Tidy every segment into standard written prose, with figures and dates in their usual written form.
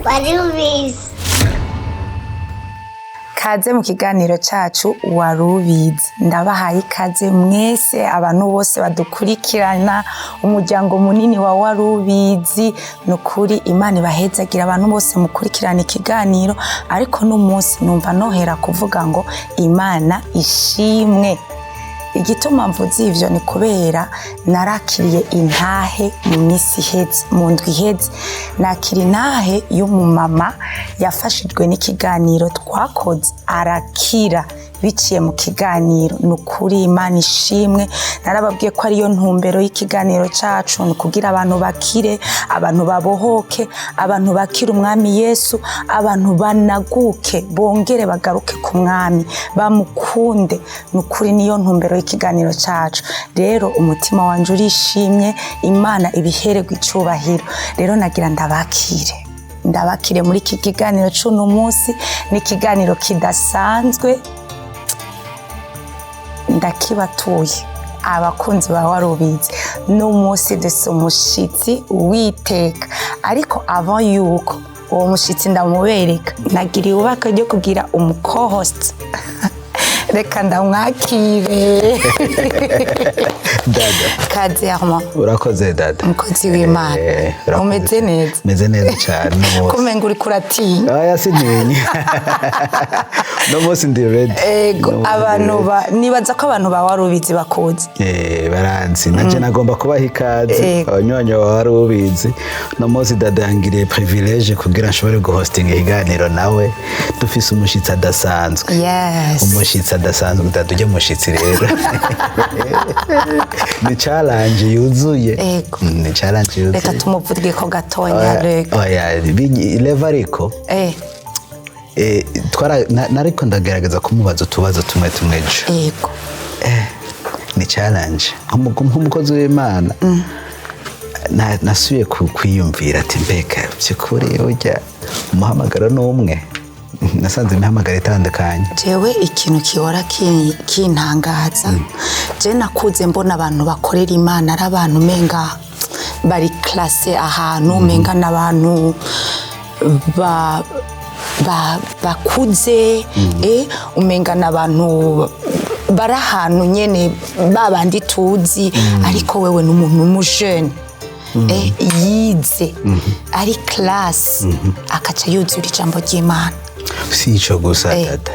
warubizi. Kaze mu kiganiro cacu warubizi. Ndabahaye ikaze mwese abantu bose badukurikirana, umuryango munini wa warubizi. Nukuri Imana ibahezagira abantu bose mukurikirana ikiganiro, ariko n'umunsi numva nohera kuvuga ngo Imana ishimwe. Igituma mvuze ivyo ni kubera narakiriye intahe mu misi iheze, mu ndwi iheze. Nakira intahe y'umumama yafashijwe n'ikiganiro twakoze arakira biciye mu kiganiro. Nukuri Imana ishimwe. Narababwiye ko ariyo ntumbero y'ikiganiro cacu, ni kugira abantu bakire, abantu babohoke, abantu bakire umwami Yesu, abantu banaguke bongere bagaruke ku mwami bamukunde. Nukuri niyo ntumbero y'ikiganiro cacu. Rero umutima wanje urishimye, Imana ibihererwa icubahiro. Rero nagira ndabakire muri iki kiganiro c'uno munsi. Ni ikiganiro kidasanzwe, ndakibatuye abakunzi ba warubizi. N'umunsi duse umushitsi witeka, ariko avant yuko uwo mushitsi ndamubereka, nagiriye ubaka ryo kugira umuco-host. Reka ndamwakire. Dada. Kaze Armand. Urakoze dada. Mukozi w'Imana. Umeze neza? Meze neza cyane. Kumenga uri kuratinya. Oya sintinya. No munsi ndi ready. Ego abantu nibaza ko abantu ba warubizi bakoze. Baranzi. Nanje nagomba kubaha ikaze. Abanyonyo ba warubizi. No munsi dada yangiriye privilege kugira nshobore guhostinga ikiganiro nawe. Dufise umushitsi adasanzwe. Yes. Umushitsi adasanzwe dada uje mushitsi rero. Ni challenge yuzuye. Ego. Ni challenge yuzuye. Reka tumuvuge ko gatonya rego. Oya, leva ariko. Nariko ndagerageza kumubaza utubazo tumwe jo. Ego. Ni challenge. Nk'umukozi w'Imana. Nasubiye kwiyumvira ati mbega byukuri ujya umuhamagaro n'umwe. Nasanze imihamagaro itandukanye. Jewe ikintu kihora kintangaza. Je nakuze mbona abantu bakorera Imana ari abantu menga bari classe ahantu, menga n'abantu bakuze, umenga n'abantu bari ahantu nyene babandi tuzi, ariko wewe n'umuntu umujene. Yize ari classe akaca yuzura ijambo ry'Imana. Si ico gusa dada,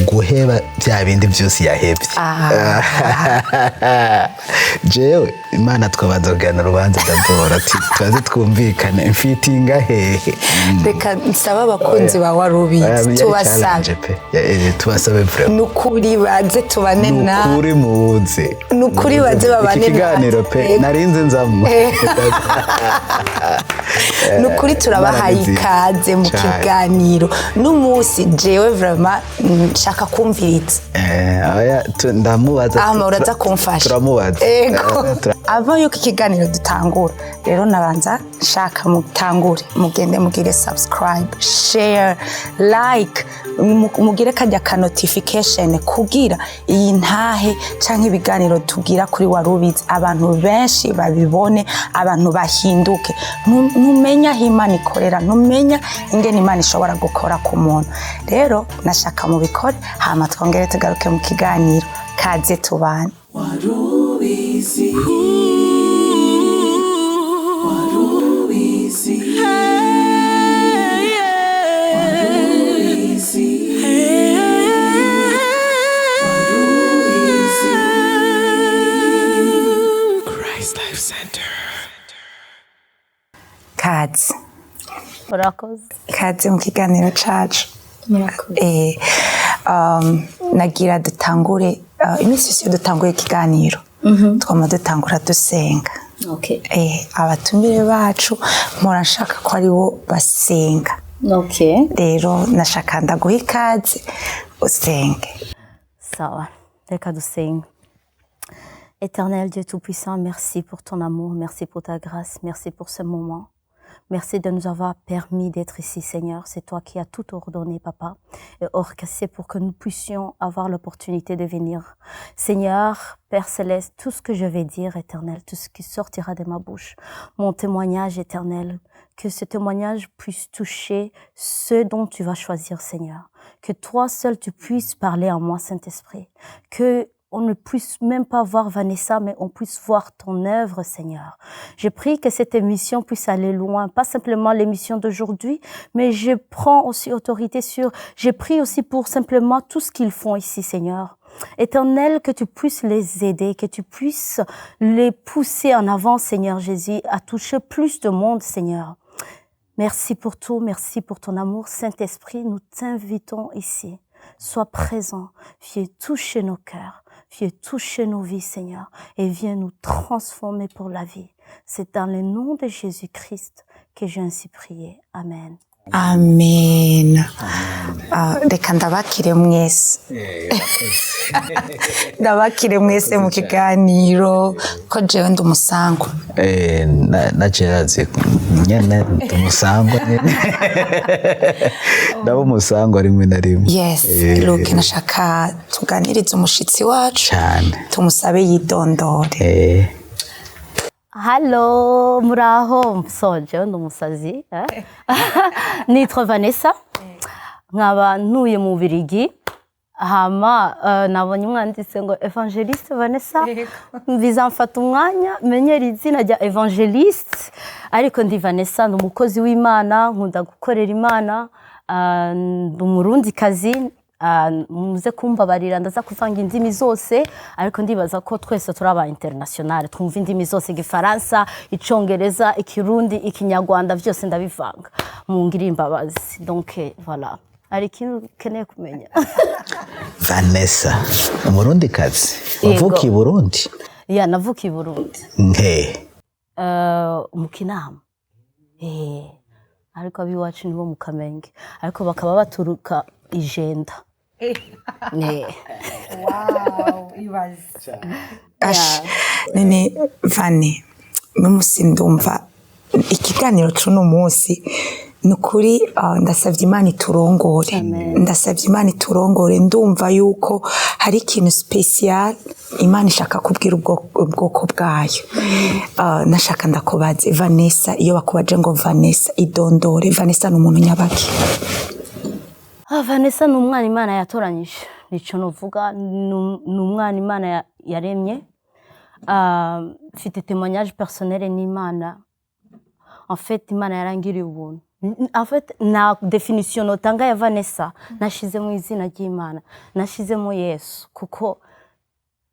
guheba bya bindi byose yahebye. Jewe Imana twabanza kugana urubanza ndabora ati twaze twumvikane mfitinga hehe. Reka nsaba abakunzi ba warubizi tubasabe vraiment nukuri baze tubane na nukuri muze, nukuri baze babane ikiganiro pe narinze nzamwe. Nukuri turabahaye ikaze mu kiganiro n'umunsi. Jewe vraiment nshaka kumviriza. Aya ndamubaza. Uraza kumfasha. Turamubaza. Ego. Ava yuko ikiganiro dutangura rero nabanza nshaka mutangure mugende mugire subscribe, share, like, mugire kajya ka notification kugira iyi ntahe canke ibiganiro tugira kuri warubizi abantu benshi babibone, abantu bahinduke. Numenya Imana ikorera, numenya ingene Imana ishobora gukora ku muntu. Rero nashaka mubikore hama twongere tugaruke mu kiganiro. Kaze tubane. Warubizi. Warubizi. Warubizi. Warubizi. Christ Life Center. Kaze. Urakoze. Kaze mu kiganiro cacu. Murakoze. Nagira dutangure imisi yose dutangure ikiganiro. Twama dutangura dusenga. Okay. Abatumire bacu murashaka ko ari bo basenga. Okay. Rero nashaka ndaguha ikaze usenge. Sawa. Reka dusenga. Éternel Dieu Tout-Puissant, merci pour ton amour, merci pour ta grâce, merci pour ce moment. Merci de nous avoir permis d'être ici, Seigneur. C'est toi qui as tout ordonné, Papa, et orchestré pour que nous puissions avoir l'opportunité de venir. Seigneur, Père Céleste, tout ce que je vais dire, Éternel, tout ce qui sortira de ma bouche, mon témoignage, Éternel, que ce témoignage puisse toucher ceux dont tu vas choisir, Seigneur. Que toi seul tu puisses parler en moi, Saint-Esprit. Que on ne puisse même pas voir Vanessa, mais on puisse voir ton œuvre, Seigneur. Je prie que cette émission puisse aller loin, pas simplement l'émission d'aujourd'hui, mais je prends aussi autorité je prie aussi pour simplement tout ce qu'ils font ici, Seigneur. Éternel, que tu puisses les aider, que tu puisses les pousser en avant, Seigneur Jésus, à toucher plus de monde, Seigneur. Merci pour tout, merci pour ton amour. Saint-Esprit, nous t'invitons ici. Sois présent, viens toucher nos cœurs. Viens toucher nos vies, Seigneur, et viens nous transformer pour la vie. C'est dans le nom de Jésus-Christ que j'ai ainsi prié. Amen. Amen. Reka ndabakire mwese. Ndabakire mwese mu kiganiro ko jewe ndi umusangwa. Na jerazi nyene ndi umusangwa nyene. Ndabo umusangwa rimwe na rimwe. Yes, look nashaka tuganirize umushitsi wacu. Cyane. Tumusabe yidondore. Hallo, muraho, msoje, ndo musazi. Nitwa Vanessa, nkaba ntuye mu Bubiligi. Hama nabonye umwanditse ngo Evangelist Vanessa, bizamfata umwanya menyera izina rya Evangelist, ariko ndi Vanessa, ndi umukozi w'Imana, nkunda gukorera Imana, ndi umurundikazi. Muze kumbabarira ndaza kuvanga indimi zose, ariko ndibaza ko twese turaba international, twumva indimi zose, Igifaransa, Icongereza, Ikirundi, Ikinyarwanda, byose ndabivanga. Mungire imbabazi. Donc voilà. Ari kintu keneye kumenya. Vanessa, umurundikazi. Wavukiye i Burundi? Ya, navukiye i Burundi. Mu Kinama. Ariko abiwacu nibo mu Kamenge. Ariko bakaba baturuka Ijenda. Wow, ibaze. Nene Vane, mumunsi ndumva ikiganiro cy'uno munsi nukuri ndasavye Imana iturongore. Ndasavye Imana iturongore, ndumva yuko hari ikintu special Imana ishaka kubwira ubwoko bwayo. Nashaka ndakubaze Vanessa, iyo bakubaje ngo Vanessa idondore, Vanessa ni umuntu nyabaki? Vanessa ni umwana Imana yatoranyije, nico novuga, ni umwana Imana yaremye. Mfite témoignage personnel n'Imana. En fait, Imana yarangiriye ubuntu. En fait, na definition notanga ya Vanessa, nashize mu izina ry'Imana, nashize mu Yesu, kuko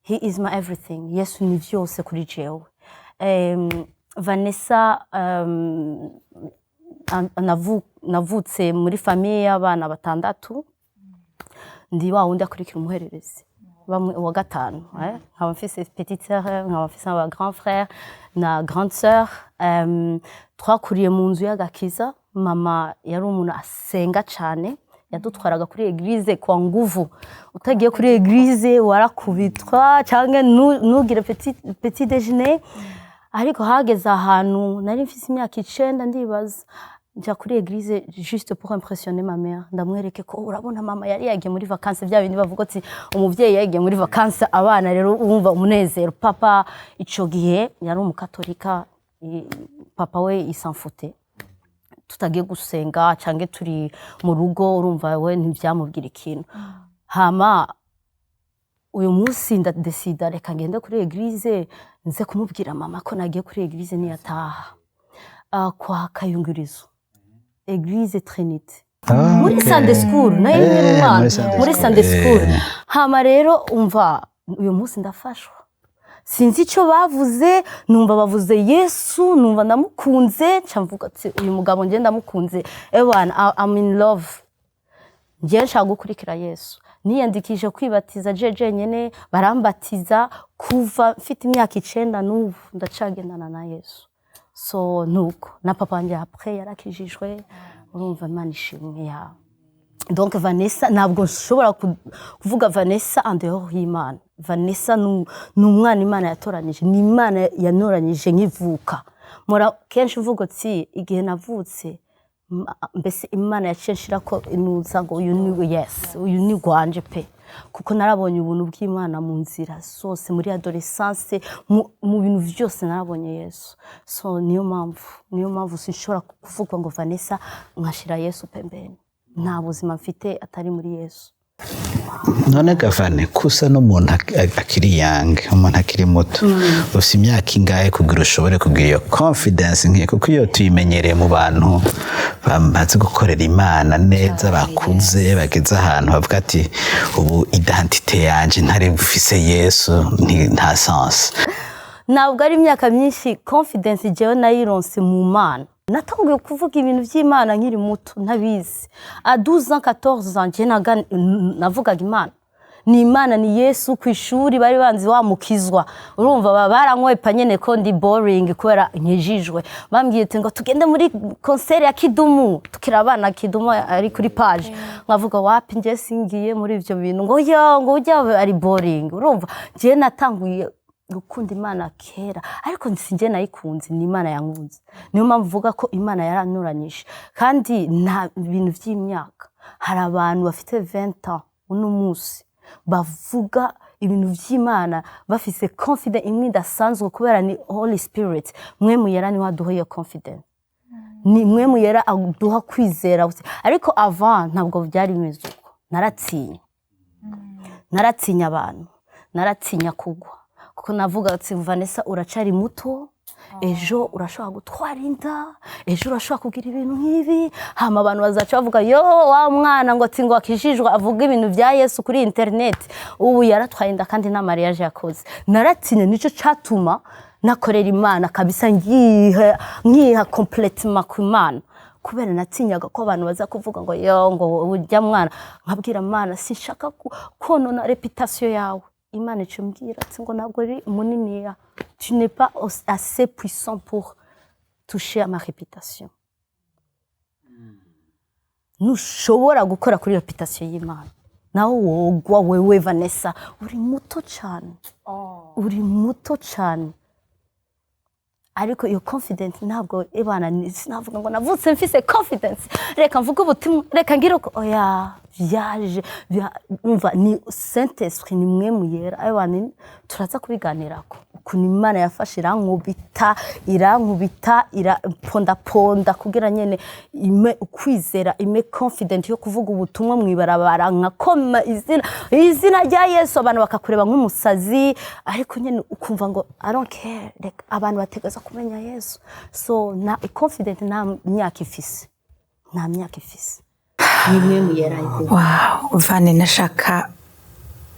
he is my everything. Yesu ni byose kuri jewe. Vanessa navutse muri famille y'abana batandatu, ndi wa wundi akurikira umuhererezi wa gatanu, nkaba mfise petite sœur, nkaba mfise aba grand frère na grande sœur. Twakuriye mu nzu y'agakiza. Mama yari umuntu asenga cyane, yadutwaraga kuri église kwa nguvu. Utagiye kuri église warakubitwa cyangwa nugire petit déjeuner. Ariko hageze ahantu nari mfise imyaka 9 ndibaza nja kuri église juste pour impressionner ma mère, ndamwereke ko urabona mama yari yagiye muri vacances, bya bindi bavuga ati umuvyeyi yagiye muri vacances, abana rero umva umunezero. Papa ico gihe yari umukatolika, papa we isanfute, tutagiye gusenga cyangwa turi mu rugo, urumva we ntibyamubwira ikintu. Hama uyu munsi ndadesida reka ngende kuri église, nze kumubwira mama ko nagiye kuri église niyataha kwa Kayungurizo, église Trinité, muri Sunday school, nayo mwana muri Sunday school. Hama rero umva uyu munsi ndafashwa, sinzi icyo bavuze, numva bavuze Yesu, numva ndamukunze, cyamvuga ati uyu mugabo nge ndamukunze, ewana I'm in love, nge nshaka gukurikira Yesu. Niyandikije kwibatiza jeje nyene, barambatiza kuva mfite imyaka 9 n'ubu ndacagendana na Yesu. So nuko na papa wanjye après yarakijijwe, urumva Imana ishimwe yawe. Donc Vanessa ntabwo nshobora kuvuga Vanessa en dehors y'Imana. Vanessa ni umwana Imana yatoranije, ni Imana yanoranyije nkivuka. mura kenshi mvugo ati igihe navutse mbese Imana yacenshira ko inuza ngo uyu ni yes uyu ni gwanje pe kuko narabonye ubuntu bw'Imana mu nzira zose muri adolescence mu bintu byose narabonye Yesu. So niyo mpamvu sinshobora kuvuga ngo Vanessa nkashira Yesu pembeni, nta buzima mfite atari muri Yesu. None gavane kusa n'umuntu akiri young, umuntu akiri muto, ufite imyaka ingahe kugira ushobore kugira iyo confidence nke, kuko iyo tuyimenyereye mu bantu bamaze gukorera Imana neza, bakuze bageze ahantu bavuga ati ubu identite yanje ntari bufise Yesu nta sens. Ntabwo ari imyaka myinshi confidence jewe nayironse mu Mana. Natanguye kuvuga ibintu by'Imana nkiri muto ntabizi. A 12 ans 14 ans navugaga Imana. Ni Imana ni Yesu ku ishuri bari banzi wa mukizwa. Urumva barankwepa nyene ko ndi boring kubera nkijijwe. Bambwiye ngo tugende muri concert ya Kidumu. Tukira abana Kidumu ari kuri page. Nkavuga wapi nje singiye muri ivyo bintu ngo ujya ari boring. Urumva je natanguye gukunda Imana kera ariko sinje nayikunze, ni Imana yankunze. Niyo mpamvu mvuga ko Imana yaranuranyije kandi nta bintu by'imyaka. Hari abantu bafite 20 ans uno munsi bavuga ibintu by'Imana bafise confidence imwe idasanzwe kubera ni Holy Spirit. Mwe muyera ni waduha iyo confidence, ni mwe muyera aduha kwizera. Ariko avant ntabwo byari bimeze uko. Naratinya abantu, naratinya kugwa kuko navuga ati Vanessa uracari muto, ejo urashobora gutwara inda, ejo urashobora kugira ibintu nk'ibi, hama abantu bazaca bavuga yo wa mwana ngo ati ngo akijijwe avuga ibintu bya Yesu kuri internet, ubu yaratwaye inda kandi na mariage yakoze. Naratinya, nico catuma nakorera Imana kabisa ngiha complètement ku Imana kubera natinyaga ko abantu baza kuvuga ngo yo ngo ujya mwana. Nkabwira Imana sinshaka konona reputation yawe. Imana icumbwira ati ngo ntabwo ari munini ya, tu n'es pas assez puissant pour toucher à ma réputation. Nushobora gukora kuri reputation y'Imana. Naho wogwa wewe Vanessa uri muto cyane. Uri muto cyane. Ariko iyo confidence ntabwo navuga ngo navutse mfise confidence. Reka mvuga ubutumwa, reka ngira uko oya vyaje umva ni Saint Esprit ni mwe muyera. Abantu turaza kubiganirako ukuntu Imana yafashe irankubita ponda kugira nyene ime kwizera, ime confident yo kuvuga ubutumwa mwibarabara nkakoma izina rya Yesu. Abantu bakakureba nk'umusazi ariko nyene ukumva ngo I don't care, like abantu bategeza kumenya Yesu. So na confident na myaka ifise, na myaka ifise nimwe muyeraye. Wow, Vane nashaka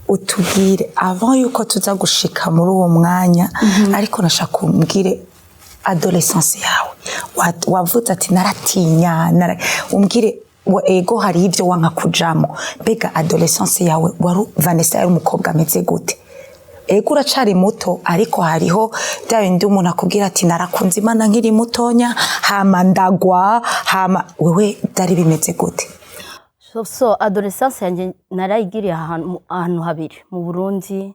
utubwire avant yuko tuza gushika muri uwo mwanya, ariko nashaka umbwire adolescence yawe. Wavuze ati naratinya, umbwire ego hari ivyo wanka kujamo. Bega adolescence yawe waru Vanessa yari umukobwa ameze gute? Ego uracari muto ariko hariho bya bindi umuntu akubwira ati narakunze Imana nkiri mutonya hama ndagwa hama wewe byari bimeze gute? So adolescence yanjye narayigiriye ahantu habiri mu Burundi,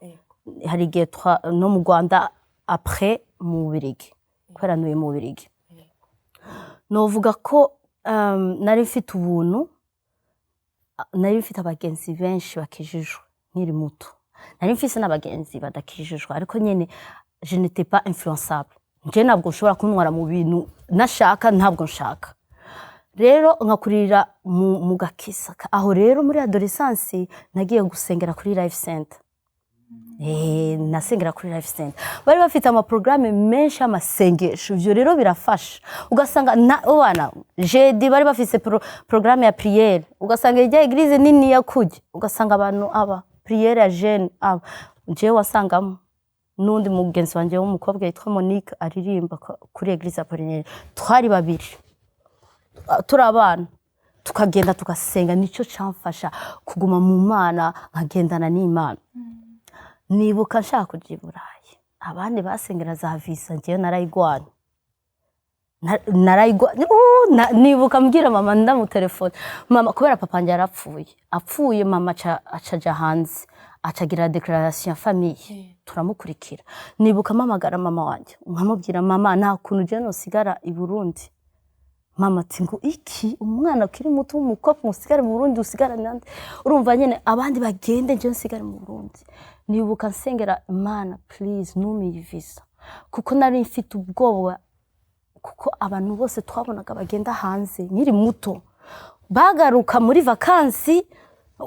hari igihe no mu Rwanda après mu Bubiligi, kubera nuye mu Bubiligi. Novuga ko nari mfite ubuntu, nari mfite abagenzi benshi bakijijwe nkiri muto. Nari mfise n'abagenzi badakijijwe ariko nyene je n'étais pas influençable. Nje ntabwo nshobora kuntwara mu bintu nashaka, ntabwo nshaka. Rero nkakurira mu gakisa aho. Rero muri adolescence nagiye gusengera kuri Life Center. Nasengera kuri Life Center. Bari bafite ama programme menshi amasengesho, ivyo rero birafasha. Ugasanga abana jeudi bari bafise programme ya prière, ugasanga ijya église nini yakujye, ugasanga abantu aba prière ya jeune aba. Je wasangamo nundi mugenzi wanje w'umukobwa yitwa Monique aririmba kuri église Apollinaire. Twari babiri turabana tukagenda tugasenga, nico cyamfasha kuguma mu Mana, nkagendana n'Imana. Nibuka nshaka kujya i Burayi, abandi basengera za visa, ngiye narayigwana. narayigwa nibuka mbwira mama ndamu telefone mama kubera papa njye apfuye mama acaja hanze acagira declaration ya famille turamukurikira nibuka mpamagara mama wanje nkamubwira mama nta kuntu je no sigara i Burundi mama ati ngo iki umwana ukiri muto w'umukobwa musigara mu Burundi usigara nande urumva nyene abandi bagende je nsigara mu Burundi nibuka nsengera Imana please numi visa kuko nari mfite ubwoba kuko abantu bose twabonaga bagenda hanze nkiri muto bagaruka muri vakansi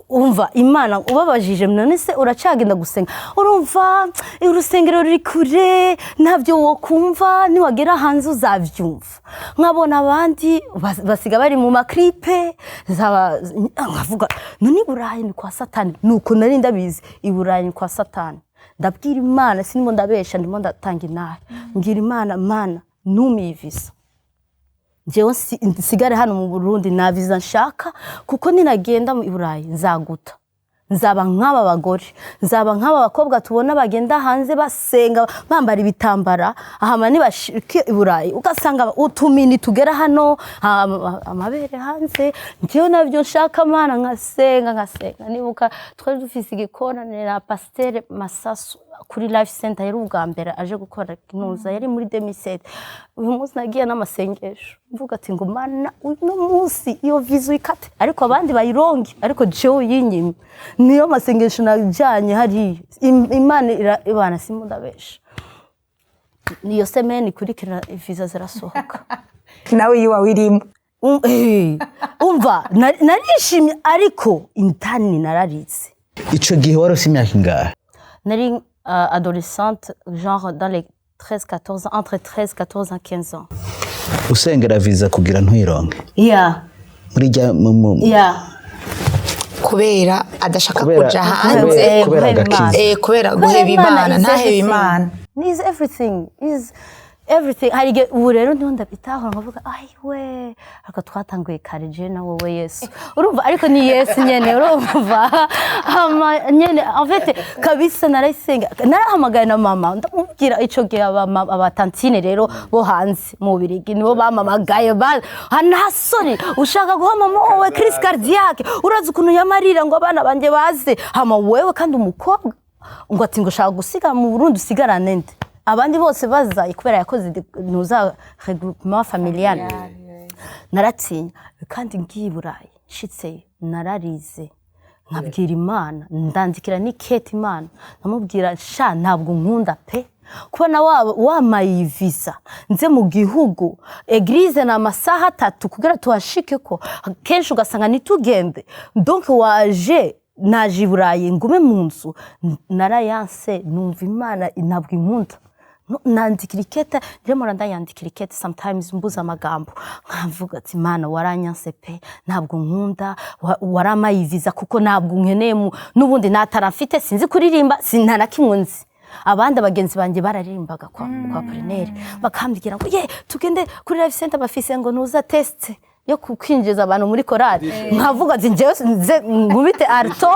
umva Imana ubabajije none se uracagenda gusenga urumva urusengero ruri kure ntabyo wo kumva niwagera hanze uzavyumva nkabona abandi basiga bari mu makripe nkavuga none Burayi ni kwa Satani nuko nari ndabizi i Burayi ni kwa Satani ndabwira Imana sinimo ndabesha ndimo ndatanga inahe ngira Imana numivisa jewe nsigare hano mu Burundi na visa nshaka kuko ninagenda mu Burayi nzaguta nzaba nk'aba bagore nzaba nk'aba bakobwa tubona bagenda hanze basenga bambara ibitambara ahama nibashike i Burayi ugasanga utumini tugera hano amabere hanze ngiyo navyo nshaka Mana nkasenga nibuka twari dufise igikorane na Pasteur Masasu kuri Life Center yari ubwa mbere aje gukora kinuza yari muri 2007 uyu munsi nagiye n'amasengesho mvuga ati ngo Mana uno munsi iyo vizu ikate ariko abandi bayirongi ariko jewe yinyima niyo masengesho najanye hari Imana ibana simudabesha niyo semeni kurikira viza zirasohoka nawe yiwa wirimo umva narishimye ariko intani nararize ico gihe warose imyaka ingahe nari adolescente genre dans les 13-14 entre 13-14 et 15 ans usengera visa kugira ntuyironke muri kubera adashaka kuja hanze kubera guheba Imana ntaheba Imana is everything harige ubu rero ndonda bitahora nkavuga ayiwe ariko twatanguye kare je na wowe Yesu urumva ariko ni Yesu nyene urumva nyene en fait kabisa narayisenga narahamagaye na mama ndamubwira ico gihe abatantine rero bo hanze mu Birigi nibo bamamagaye hanasori ushaka guha mama wowe crise cardiaque urazi ukuntu yamarira ngo abana banje baze hama wewe kandi umukobwa ngo ati ngo shaka gusiga mu Burundi usigara nende abandi bose bazaye kubera yakoze nuza regroupement familial naratinya kandi ngiye Burayi shitse nararize nkabwira Imana ndandikira ni Kate Imana namubwira sha ntabwo nkunda pe kubona wamaye visa nze mu gihugu eglise na masaha 3 kugira tuhashike ko kenshi ugasanga nitugende donc waje naje Burayi ngume mu nzu narayanse numva Imana ntabwo inkunda nandikira ikete ndimo ndayandikira ikete sometimes mbuza amagambo nkavuga ati Mana waranyanse pe ntabwo nkunda waramayiviza kuko ntabwo nkeneye nubundi natarafite sinzi kuririmba sinana kimwunzi abandi abagenzi banje bararirimbaga kwa prenere bakambwira ngo tugende kuri Life Center bafise ngo nuza test yo kwinjiza abantu muri korali nkavuga ati njewe nkubite alto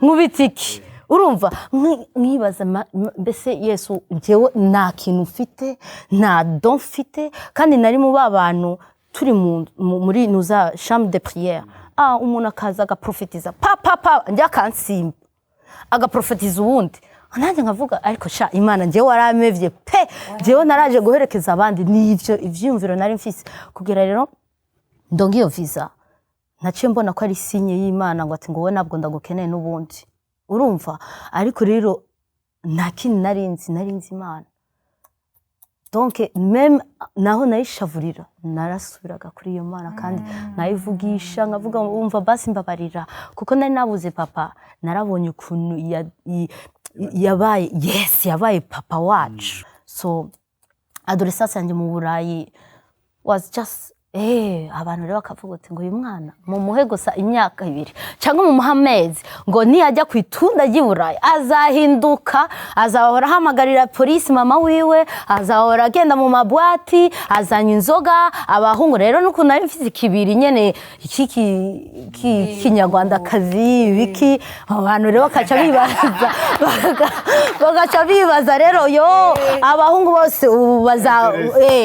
nkubite iki urumva nkibaza mbese Yesu njewe nta kintu mfite nta don mfite kandi nari mu babantu turi muri nuza chambre de prière umuntu akaza agaprofetiza pa njya kansimba agaprofetiza uwundi nanjye nkavuga ariko sha Imana njewe waramevye pe njewe naraje guherekeza abandi nivyo ivyumviro nari mfise kugira rero ndongiyo visa naciye mbona ko ari sinye y'Imana ngo ati ngo we nabwo ndagukeneye n'ubundi urumva ariko rero nta kintu narinzi Imana donc même naho nayishavurira narasubiraga kuri iyo Mana kandi nayivugisha nkavuga umva basi mbabarira kuko nari nabuze papa narabonye ukuntu yabaye papa wacu so adolescence yanjye mu Burayi was just abantu rero bakavuga ati ngo uyu mwana mumuhe gusa imyaka 2 cyangwa mumuhe amezi ngo niyajya ku itunda ry'Iburayi azahinduka, azahora ahamagarira polisi mama wiwe, azahora agenda mu mabwati, azanywa inzoga. Abahungu rero nuko nari mfite ikibiri nyene kinyarwandakazi biki, abantu rero bakaca bibaza rero yo abahungu bose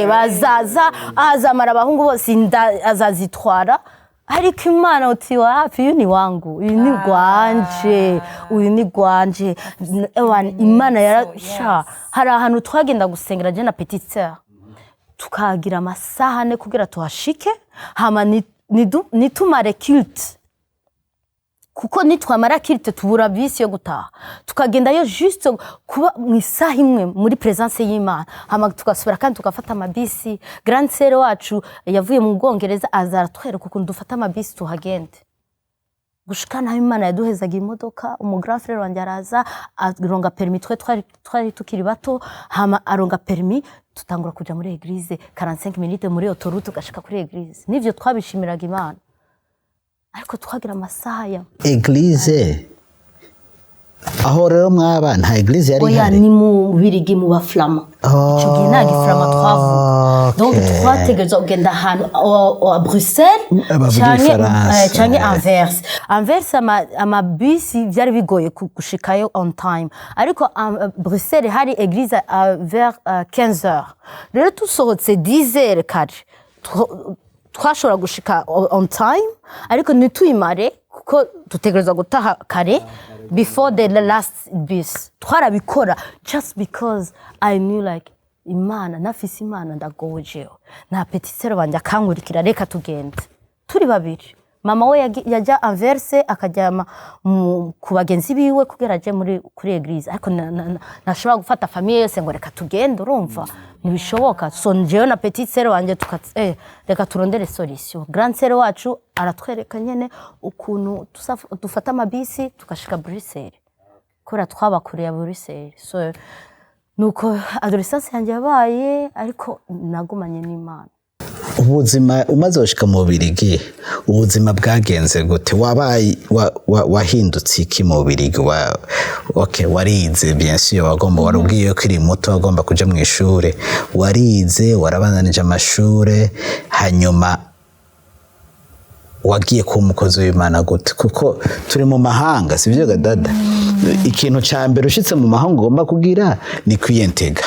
bazaza azamara abahungu bose azazitwara. Ariko Imana uti wapi, uyu ni wangu, uyu ni gwanje, uyu ni gwanje. Imana yarasha. Hari ahantu twagenda gusengera je na petite sœur, tukagira amasaha ne kugira tuhashike, hama nitumare culte, kuko nitwamara culte tubura bisi yo gutaha, tukagenda yo juste kuba mwisaha imwe muri presence y'Imana, hama tugasubira kandi tukafata amabisi. Grand sœur wacu yavuye mu Bwongereza azaratwereka ukuntu dufata amabisi tuhagende gushikana. Imana yaduhezaga imodoka. Umu grand frère wanje araza aronga permis, twari tukiri bato, hama aronga permis, tutangura kuja muri église 45 minutes muri autoroute ugashika kuri église. Nivyo twabishimiraga Imana. Ariko twagira amasaha ya église aho rero mwaba nta église yari ihari. Ni mu Birigi mu baflama. Ico gihe nta giflama twavuga. Donc twategereza kugenda ahantu a Bruxelles canke Anvers. Anvers amabisi byari bigoye gushikayo on time, ariko Bruxelles hari église vers 15h. Rero tusohotse 10h kare twashobora gushika on time, ariko ntituyimare kuko dutegereza gutaha kare before the last bus. Twarabikora just because I knew like Imana, nafise Imana ndagojeho. Na petite sœur banje akankurikira reka tugende turi babiri. Mama we yajya Anvers akajyama ku bagenzi biwe kugera aje kuri église, ariko nashobora gufata famille yose ngo reka tugende, urumva nibishoboka. So njewe na petite sœur wanje reka turondere solution. Grand sœur wacu aratwereka nyene ukuntu dufata amabisi tukashika Bruxelles, kora twabakuriye ya Bruxelles. So nuko adolescence yanjye yabaye, ariko nagumanye n'Imana. Ubuzima umaze gushika mu Birigi, ubuzima bwagenze gute? Wabaye wahindutse iki mu Birigi? Warize bien sûr, wagomba warubwiye ko iri muto wagomba kuja mu ishure, warize warabandanije amashure, hanyuma wagiye ku mukozi w'Imana gute? Kuko turi mu mahanga, sivyo gadada? Ikintu ca mbere ushitse mu mahanga ugomba kugira ni kwiyentega.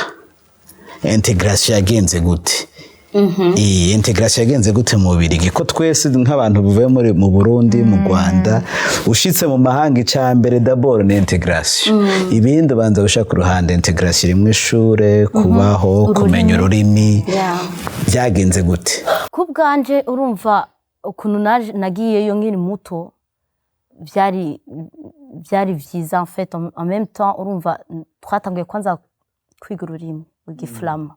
Integration yagenze gute? Integration yagenze gute mu Birigi? Ko twese nk'abantu bivuye mu Burundi, mu Rwanda, ushitse mu mahanga icambere d'abord ni integration. Ibindi banza gushaka uruhande. Integration rimwe ishure, kubaho, kumenya ururimi, byagenze gute? Kubwanje urumva ukuntu nagiyeyo nkiri muto byari vyiza en fait. En même temps urumva twatanguye kwanza kwiga ururimi rw'Igiflama,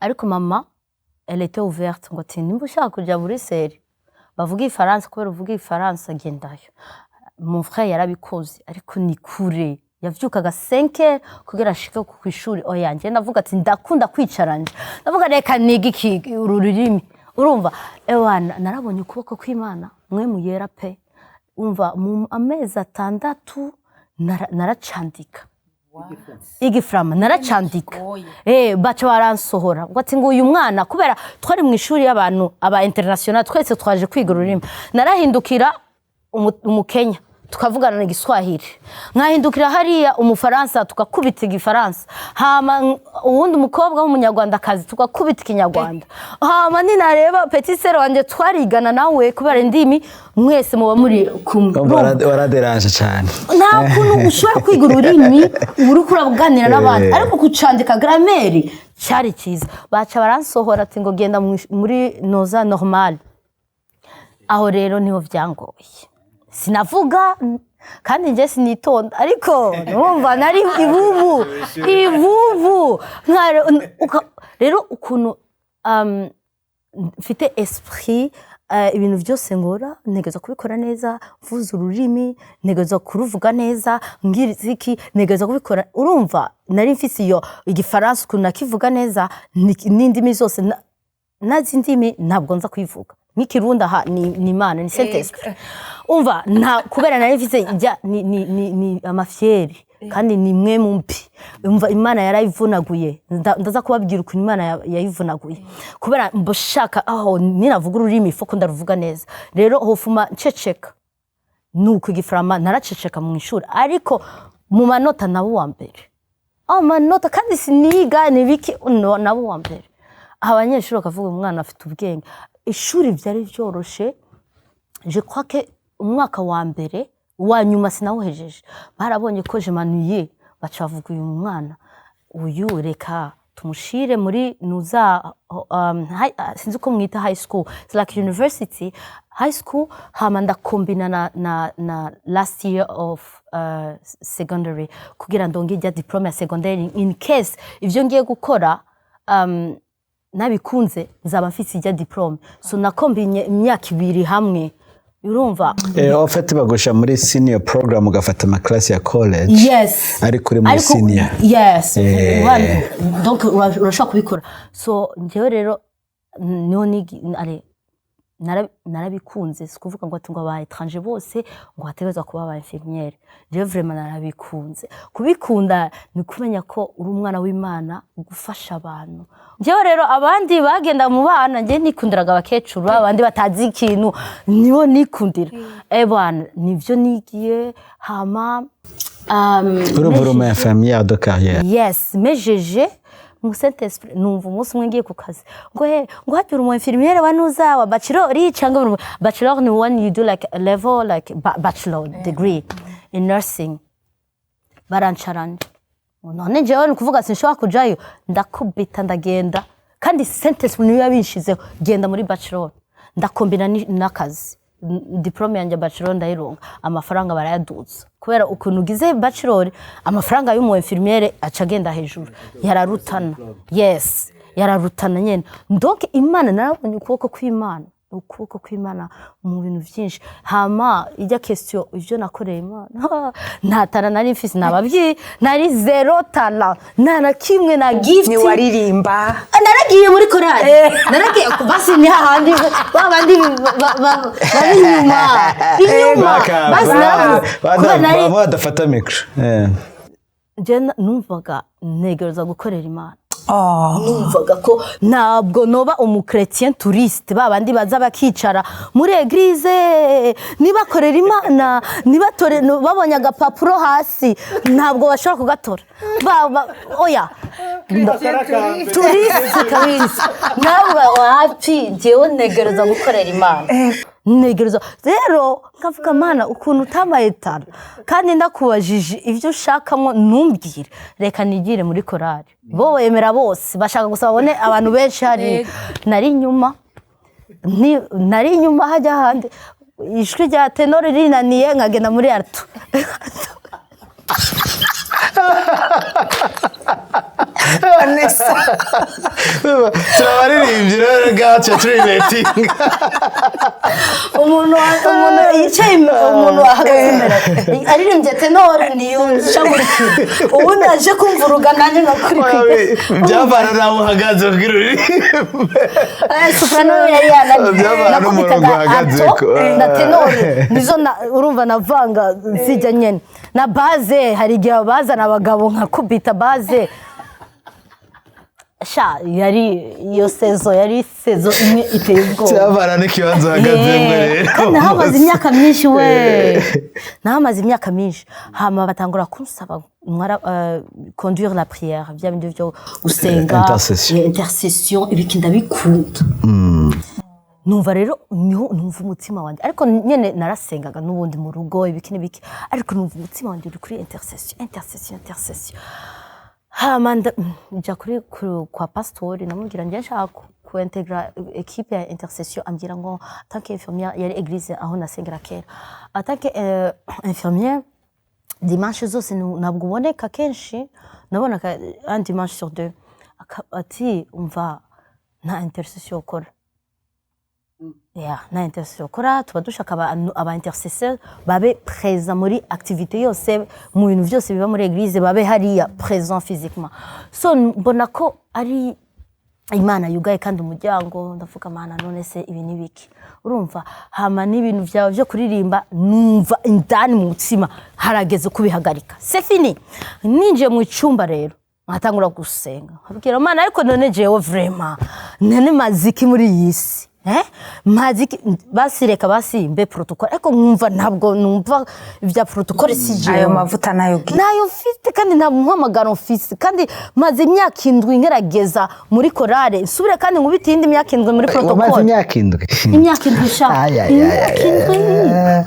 ariko mama elle était ouverte ngo ati nimba ushaka kuja Bruxelles bavuga Ifaransa, kubera uvuga Ifaransa gendayo. Mon frère yarabikoze, ariko ni kure, yavyukaga 5h kugira ashike ku ishuri. Oya nje ndavuga ati ndakunda kwicaranje, ndavuga reka nigi ururimi. Urumva ewana narabonye ukuboko kw'Imana mwe muyera pe. Umva mu amezi 6 naracandika Igiflama, naracandika. Baca baransohora ngo ati ngo uyu mwana, kubera twari mu ishuri y'abantu aba international twese twaje kwiga ururimi. Narahindukira umukenya tukavugana n'Igiswahili, nkahindukira hariya umufaransa tukakubita Igifaransa, hama uwundi umukobwa w'umunyarwandakazi tukakubita Ikinyarwanda. Hama ninareba petite sœur wanje twarigana nawe kubera indimi mwese muba muri kumwe. Waraderanje cyane. Nta kuntu ushobora kwiga ururimi uri kuraganira n'abandi, ariko kucandika grammaire cyari cyiza. Baca baransohora ati ngo genda muri noza normal. Aho rero niho vyangoye. Sinavuga kandi nje sinitonda, ariko numva nari ibubu rero ukuntu mfite esprit. Ibintu byose ngora negeza kubikora neza, mvuza ururimi negeza kuruvuga neza, ngiriki negeza kubikora. Urumva nari mfise iyo Igifaransa ukuntu nakivuga neza, n'indimi zose nazi indimi ntabwo nza kuyivuga nk'ikirundi aha ni Imana ni Saint-Esprit umva nta kubera nari mfise ni amafyeri kandi ni mwe mumpi umva Imana yarayivunaguye ndaza kubabwira ukuntu Imana yayivunaguye kubera mboshaka aho ninavuga ururimi foko ndaruvuga neza rero hofuma nceceka nuko igiframa naraceceka mu ishuri ariko mu manota nabo wa mbere manota kandi siniga nibiki nabo wa mbere abanyeshuri bakavuga umwana afite ubwenge ishuri byari byoroshe je crois que umwaka wa mbere wa nyuma sinawuhejeje barabonye ko je manuye bacavuga uyu mwana uyu reka tumushire muri nuza sinzi ko mwita high school it's like university high school hama ndakombina na last year of secondary kugira ndonge ijya diploma ya secondary in case ivyo ngiye gukora nabikunze nzaba mfite ijya diploma so nakombinye imyaka 2 hamwe urumva ofete bagusha muri senior program ugafata ama class ya college yes ari kuri muri senior yes donc urashaka kubikora so njewe rero none narabikunze sikuvuga ngo atunga aba étranger bose ngo hategezwa kuba aba infirmière je vraiment narabikunze kubikunda ni kumenya ko uri umwana w'Imana gufasha abantu njewe rero abandi bagenda mu bana nje nikundiraga abakecuru abandi batazi ikintu niho nikundira bwana nivyo nigiye hama urumva ya famille de carrière yes mejeje mu Saint-Esprit numva umunsi umwe ngiye ku kazi ngo hagira umu infirmière wanuza wa bachelor cyangwa bachelor ni one you do like a level like bachelor degree in nursing barancaranye none jewe ni kuvuga sinshobora kujayo ndakubita ndagenda kandi Saint-Esprit niyo yabishizeho genda muri bachelor ndakombina n'akazi diplome yanjye bachelor ndayironga amafaranga barayaduza kubera ukuntu ugize bachelor amafaranga y'umu infirmière acagenda hejuru yararutana yes yararutana nyene donc Imana narabonye ukuboko kw'Imana mu bintu vyinshi hama ijya question ivyo nakoreye Imana ntatara nari mfise nabavyi nari zero tala nana kimwe na gift ni waririmba naragiye muri korali naragiye basi ni hahandi babandi bari inyuma basi naragiye badafata micro je numvaga negereza gukorera Imana numvaga ko ntabwo noba umuchrétien touriste babandi baza bakicara muri église nibakorera Imana nibatore babonye agapapuro hasi ntabwo bashobora kugatora oya touriste kabisa ntabwo wapi jewe negereza gukorera Imana negereza rero nkavuga Mana ukuntu utamayetara kandi ndakubajije ivyo ushakamwo numbwire reka nigire muri korali bo wemera bose bashaka gusa babone abantu benshi hari nari nyuma hajya handi ijwi rya tenor rinaniye nkagenda muri alto Vanessa turabaririmbye rero gacha turileting umuntu yicaye umuntu ahagaze aririmbye tenor niyo shamuriki ubu naje kumva uruganaje ngakuri byavana nawe uhagaze kugira uririmbe soprano yari nakubitaga alto na tenor nizo urumva navanga zijya nyene na base hari igihe bazana abagabo nkakubita base yari iyo sezo imwe iteye ubwoba cyabara n'ikibanza hagazemwe rero kandi nahamaze imyaka myinshi hama batangura kunsaba conduire la prière bya bindi byo gusenga intercession ibiki ndabikunda numva rero niho numva umutima wanjye ariko nyene narasengaga n'ubundi mu rugo ibiki n'ibiki ariko numva umutima wanjye uri kuri intercession hamanda nja kuri kwa pastori namubwira nje nshaka kuintegra equipe ya intercession ambwira ngo tant que infirmière yari église aho nasengera kera tant que infirmière dimanche zose nabwo uboneka kenshi nabona un dimanche sur deux ati umva nta intercession ukora na intercession ukora tuba dushaka aba intercesseurs babe présent muri activité yose mu bintu byose biba muri église babe hariya présent physiquement so mbona ko ari Imana yugaye kandi umuryango ndavuga Mana none se ibi nibiki urumva hama n'ibintu byawe byo kuririmba numva indani mu mutima harageze kubihagarika c'est fini ninje mu icumba rero nkatangura gusenga abwira Mana ariko none jewe vraiment nene maziki muri yisi maziki basireka basimbe protocole ariko nkumva ntabwo numva ibya protocole sije ayo mavuta nayo mfite kandi nta muhamagaro mfise kandi maze imyaka 7 ngerageza muri korale nsubire kandi nkubita indi myaka 7 muri protocole maze imyaka 7 imyaka 7 sha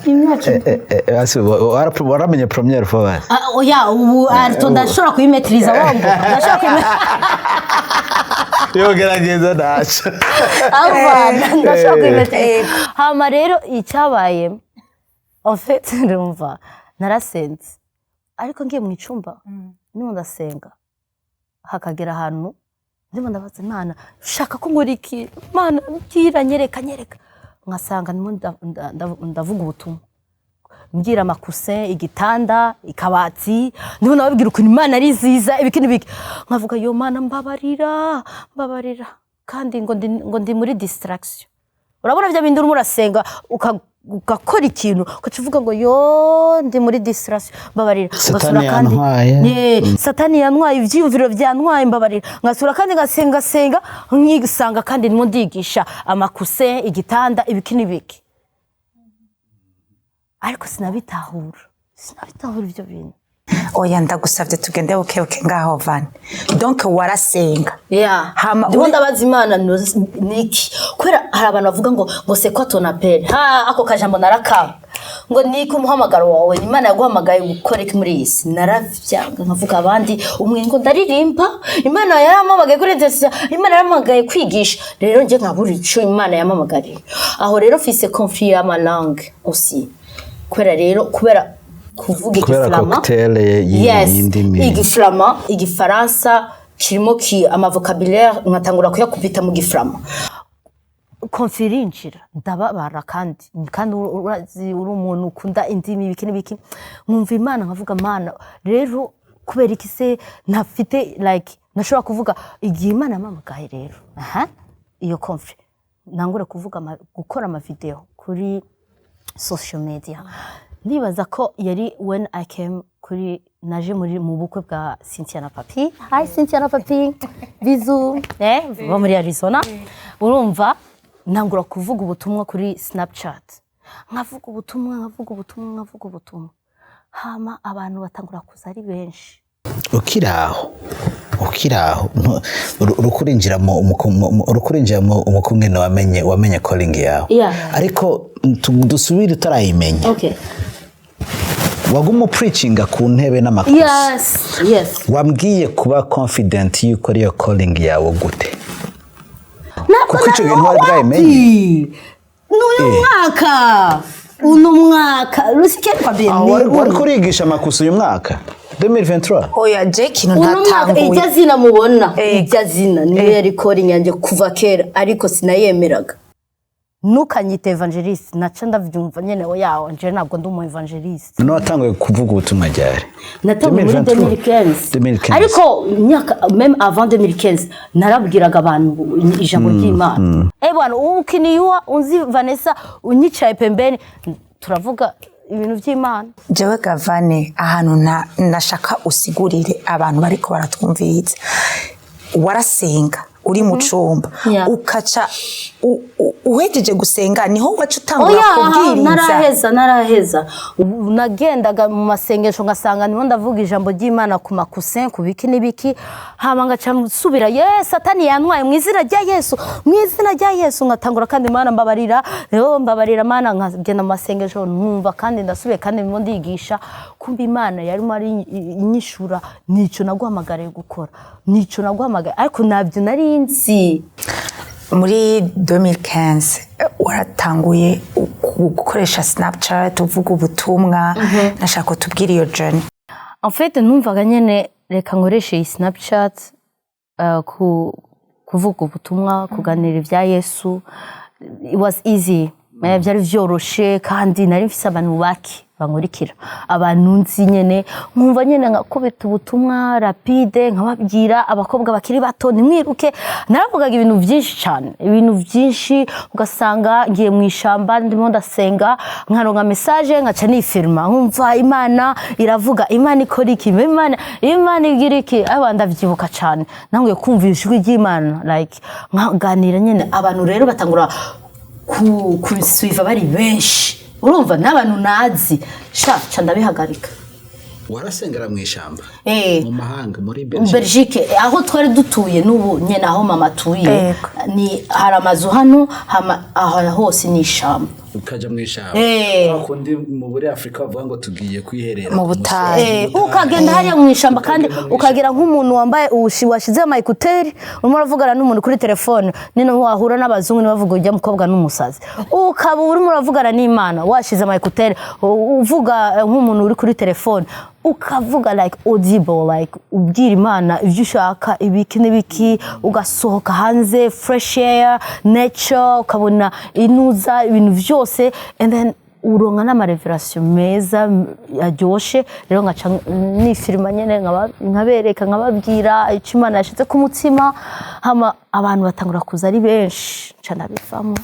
imyaka waramenye première fois oya ubu arto ndashobora kuyimetriza wombo ndashobora yogerageza dacha ndashobora kuyimetriza hama rero icyabaye en fait ndumva narasenze ariko ngiye mu icumba niho ndasenga hakagera ahantu ndimo ndabaza Imana shaka ko ngora iki Mana mbwira nyereka nkasanga ndimo ndavuga ubutumwa mbwira amakusin igitanda ikabati ndimo nababwira ukuntu Imana ari nziza ibikini biki nkavuga yo Mana mbabarira kandi ngo ndi muri distraction urabona bya bindi urimo urasenga ugakora ikintu ukacivuga ngo yo ndi muri distraction mbabarira Satani yantwaye Satani yantwaye ivyumviro byantwaye mbabarira ngasura kandi ngasenga nkigisanga kandi ndimo ndigisha amakuse igitanda ibikini biki ariko sinabitahura ibyo bintu oya ndagusavye tugende bukebuke ngaho Van donc warasenga hama ndabaza Imana niki kwera hari abantu bavuga ngo c'est quoi ton appel ako kajambo narakanga ngo niki umuhamagaro wawe Imana yaguhamagaye gukora iki muri isi naravyanga nkavuga abandi umwe ngo ndaririmba Imana yaramamagaye kuri Tesla Imana yaramamagaye kwigisha rero nje nkaburi ico Imana yamamagariye aho rero fise conflit ya ma langue aussi kwera rero kubera kuvuga igiflama igiflama igifaransa kirimo ama vocabulaire nkatangura kuyakubita mu giflama konfirinjira ndababara kandi urazi uri umuntu ukunda indimi biki nkumva Imana nkavuga Mana rero kubera iki se ntafite like nashobora kuvuga igihe Imana yamamagaye rero iyo conflict nangura kuvuga gukora ama video kuri social media nibaza ko yari when I came kuri naje mu bukwe bwa Cynthia na Papi hi Cynthia na Papi bizu bo muri Arizona urumva nangura kuvuga ubutumwa kuri Snapchat nkavuga ubutumwa hama abantu batangura kuza ari benshi ukiraho rukurinjira mu umukumwe wamenye calling yawe ariko dusubire utarayimenya waguma preachinga ku ntebe n'amakosa yes wambwiye kuba confident yuko ari yo calling yawe gute kuko icyo bintu wari bwayimenye uno mwaka rusikere kwa bene wari kurigisha amakosa uyu mwaka 2023 oya Jackie ntatanguye ijya zina mubona ijya zina niyo yari calling yanjye kuva kera ariko sinayemeraga nukanyite Evangelist naca ndavyumva nyene oya nje ntabwo ndi umu Evangelist no watanguye kuvuga ubutumwa ryari natanguye muri 2015 ariko myaka même avant 2015 narabwiraga abantu ijambo ry'Imana bwana ukiniyuwa unzi Vanessa unyicaye pembeni turavuga ibintu by'Imana jewe Gavane ahantu nashaka usigurire abantu bariko baratwumviriza warasenga uri mu cumba ukaca uhejeje gusenga niho wacu utangura kubwiriza naraheza nagendaga mu masengesho ngasanga niho ndavuga ijambo ry'Imana ku makusin ku biki nibiki hama ngaca nsubira Satani yantwaye mu izina rya Yesu ngatangura kandi Imana mbabarira Mana nkagenda mu masengesho numva kandi ndasubiye kandi mo ndigisha kumba Imana yari mari inyishura nico naguhamagariye gukora nico naguhamagaye ariko nabyo narinzi muri 2015 waratanguye gukoresha Snapchat uvuga ubutumwa nashaka kutubwira iyo journey en fait numvaga nyene reka nkoreshe iyi Snapchat kuvuga ubutumwa kuganira ibya Yesu it was easy byari vyoroshe kandi nari mfise abantu bankurikira abantu nzi nyene nkumva nyene nkakubita ubutumwa rapide nkababwira abakobwa bakiri bato nimwiruke naravugaga ibintu byinshi cyane ibintu byinshi ugasanga ngiye mu ishamba ndimo ndasenga nkaronka message nkaca nifirma nkumva Imana iravuga Imana ikora iki Imana igira iki ndavyibuka cyane nanguye kumva ijwi ry'Imana like nkaganira nyene abantu rero batangura kusuiva bari benshi urumva n'abantu nazi ca ndabihagarika warasengera mu ishamba mu mahanga muri Belgique aho twari dutuye n'ubu nyene aho mama tuye ni hari amazu hano aho hose ni ishamba ukaja mu ishamba akundi mu buri Afrika bavuga ngo tugiye kwiherera mu butayi ukagenda hariya mu ishamba kandi ukagira nk'umuntu wambaye washize amayikuteri urimo uravugana n'umuntu kuri telefone nino wahura n'abazungu bavuga ujya mukobwa n'umusazi ukaba urimo uravugana n'Imana washize amayikuteri uvuga nk'umuntu uri kuri telefone ukavuga like audible like ubwira Imana ivyo ushaka ibiki n'ibiki ugasohoka hanze fresh air nature ukabona inuza ibintu vyose and then uronka n'amarevelation meza yaryoshe rero ngaca nifirima nyene nkabereka nkababwira icyo Imana yashize ku mutima hama abantu batangura kuza ari benshi cana bivamo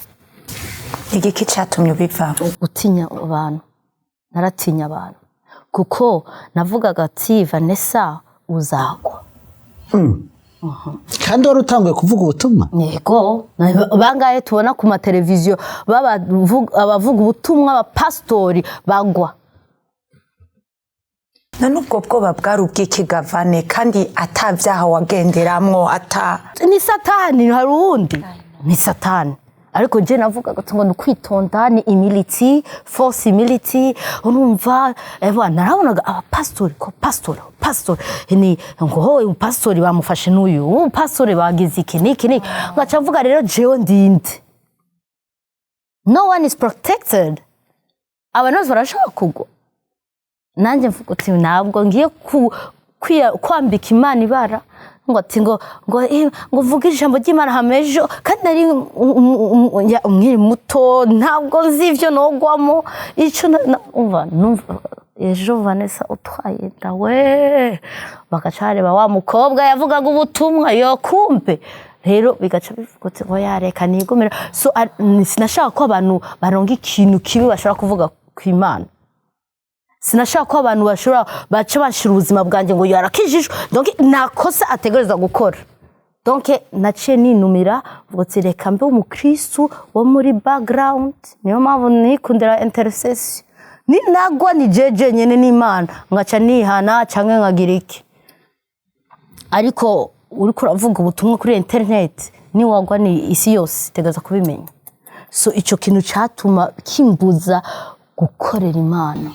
igiki cyatumye ubivamo gutinya abantu naratinya abantu kuko navugaga ati Vanessa uzagwa kandi wari utanguye kuvuga ubutumwa yego bangaye tubona ku mateleviziyo abavuga ubutumwa abapastori bagwa nubwo bwoba bwari ubw'ikigavane kandi atavyaha wagenderamwo ni satani hari uwundi ni satani ariko je navugaga ngo nukwitonda ni humility force humility urumva narabonaga abapastori ko pastor ni ngo ho pastori bamufashe n'uyu pastori bagize iki niki ngaca mvuga rero jewe ndinde no one is protected abantu barashaka kugwa nanje mvuga ati ntabwo ngiye kwambika Imana ibara ngo ati ngo vuga ijambo ry'Imana hamejo kandi ari umwiri muto ntabwo nzi ivyo nogwamo ico numva ejo Vanessa utwaye ndawe bagacareba wa mukobwa yavugaga ubutumwa yo kumbe rero bigaca bivugutse ngo yareka nigomera so sinashaka ko abantu baronga ikintu kibi bashobora kuvuga ku Imana sinashaka ko abantu bashobora baca bashira ubuzima bwanjye ngo yarakijijwe donc nakosa ategereza gukora donc naciye ninumira vuga reka mbe umukristo wo muri background niyo mpamvu nikundira intercession ni nagwa ni jeje nyene n'Imana ngaca nihana canke nkagira iki ariko uri kuravuga ubutumwa kuri internet ni wagwa ni isi yose tegereza kubimenya so ico kintu catuma kimbuza gukorera Imana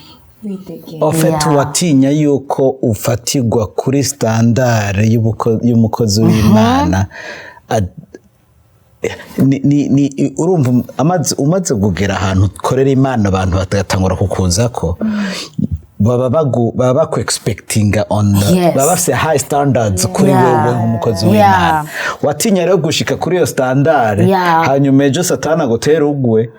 ofete watinya yuko ufatirwa kuri standard y'umukozi w'Imana urumva umaze kugera ahantu ukorera Imana abantu batatangura kukuza ko baba baku expectinga on baba bafite high standards kuri wewe nk'umukozi w'Imana watinya rero gushika kuri iyo standard hanyuma ejo satani agutera ugwe